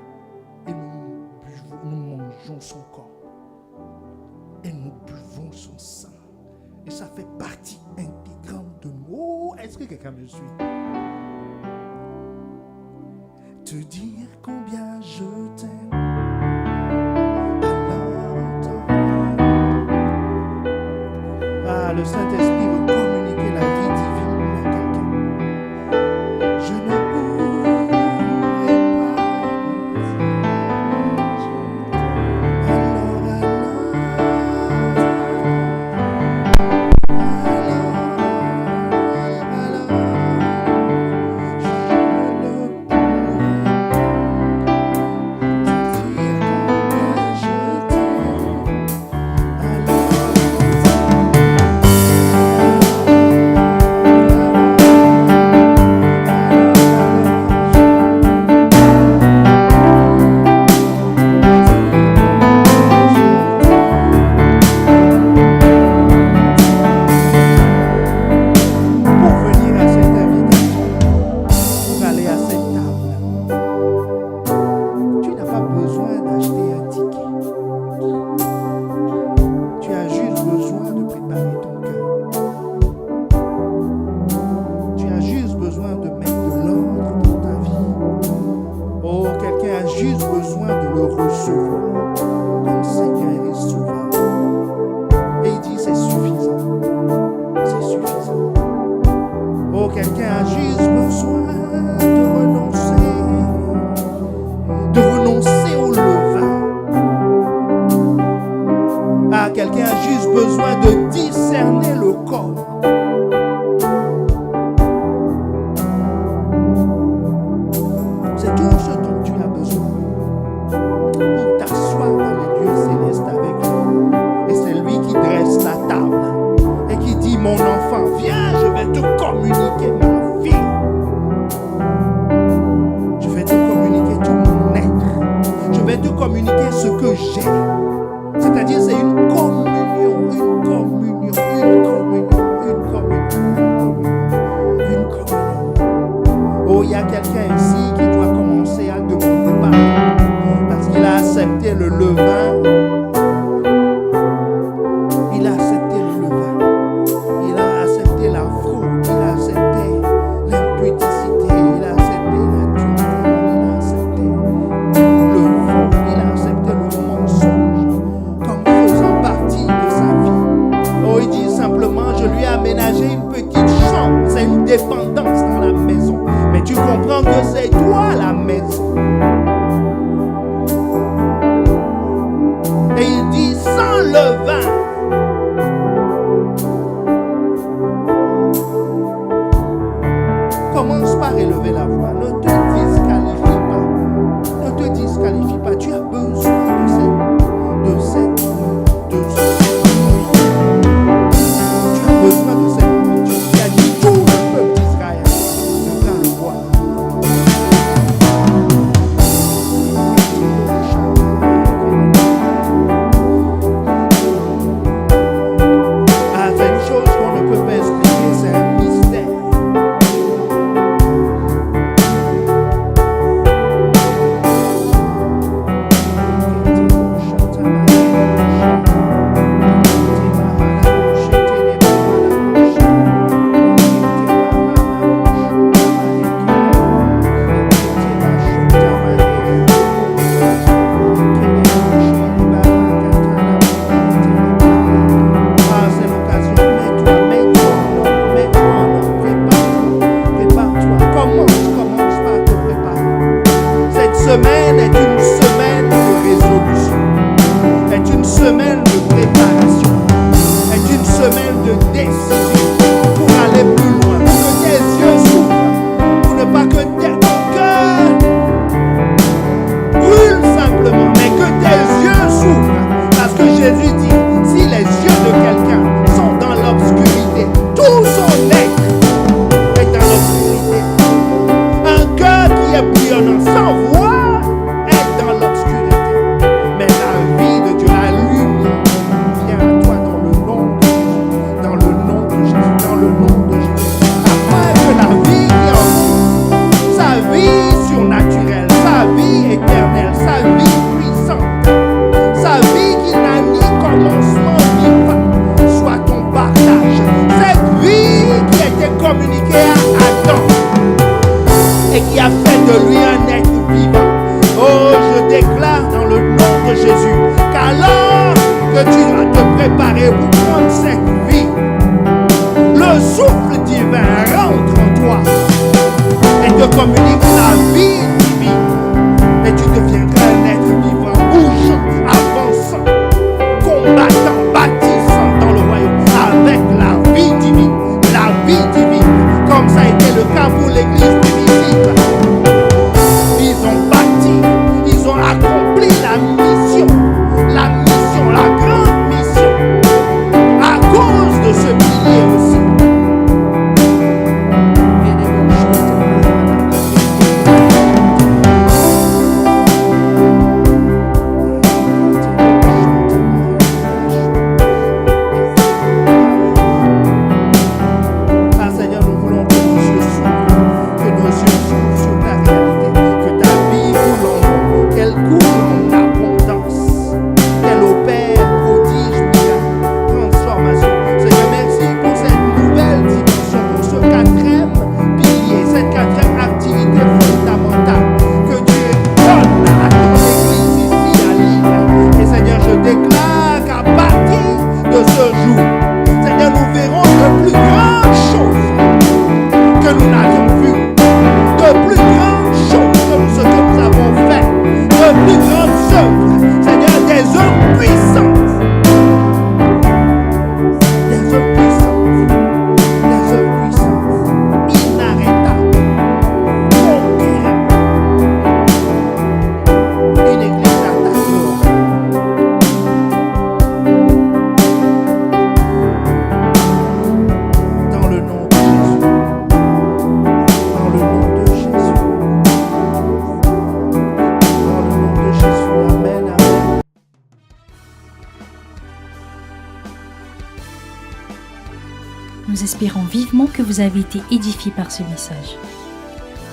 Et nous mangeons son corps. Et nous buvons son sang. Et ça fait partie intégrante de nous. Oh, est-ce que quelqu'un me suit? Te dire combien je t'aime. Ah, le Saint-Esprit veut communiquer la vie divine à quelqu'un. Je ne pourrai de préparation, est une semaine de décision pour aller plus loin, pour que tes yeux s'ouvrent, pour ne pas que ton cœur brûle simplement, mais que tes yeux s'ouvrent. Parce que Jésus dit, si les yeux de quelqu'un sont dans l'obscurité, tout son être est dans l'obscurité. Un cœur qui est bouillonnant sans voix est dans l'obscurité. Mais la vie de Dieu, la lumière vient à toi dans le nom de Jésus, dans le nom de Jésus, dans le nom de Jésus. Afin que la vie qui en vous, sa vie surnaturelle, sa vie éternelle, sa vie puissante, sa vie qui n'a ni commencement ni fin, soit ton partage. Cette vie qui a été communiquée à Adam et qui a fait de lui un être vivant. Oh, je déclare dans le nom de Jésus qu'alors que tu vas te préparer pour prendre cette vie, le souffle divin rentre en toi et te communique la vie divine. Et tu deviendras un être vivant, bougeant, avançant, combattant, bâtissant dans le royaume avec la vie divine. La vie divine, comme ça a été le cas pour l'église primitive. Ils ont bâti, ils ont accompli la mission, la grande mission, à cause de ce pilier aussi. Ah Seigneur, nous voulons que nos yeux s'ouvrent, que nos yeux s'ouvrent sur ta réalité, que ta vie coule en nous, qu'elle coule en abondance, qu'elle opère prodige, miracle, transformation. Seigneur, merci pour cette nouvelle dimension, pour ce quatrième pilier, cette quatrième activité fondamentale que Dieu donne à ton église ici à Lille. Et Seigneur, je déclare qu'à partir de ce jour, Seigneur, nous verrons de plus grandes choses que nous n'avions vues, de plus grandes choses que ce que nous avons fait, de plus grandes œuvres, Seigneur, des œuvres puissantes, des œuvres puissantes, des œuvres puissantes, inarrêtables, conquérantes, une église à ta gloire. Dans le nom de Jésus. Dans le nom de Jésus. Dans le nom de Jésus. Amen. Amen. Nous espérons vivement que vous avez été édifiés par ce message.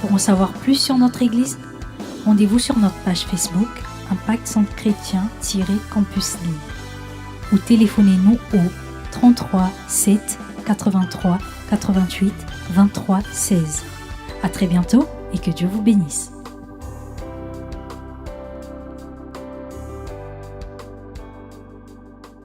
Pour en savoir plus sur notre Église, rendez-vous sur notre page Facebook Impact Centre Chrétien-Campus Lille ou téléphonez-nous au 33 7 83 88 23 16. À très bientôt et que Dieu vous bénisse.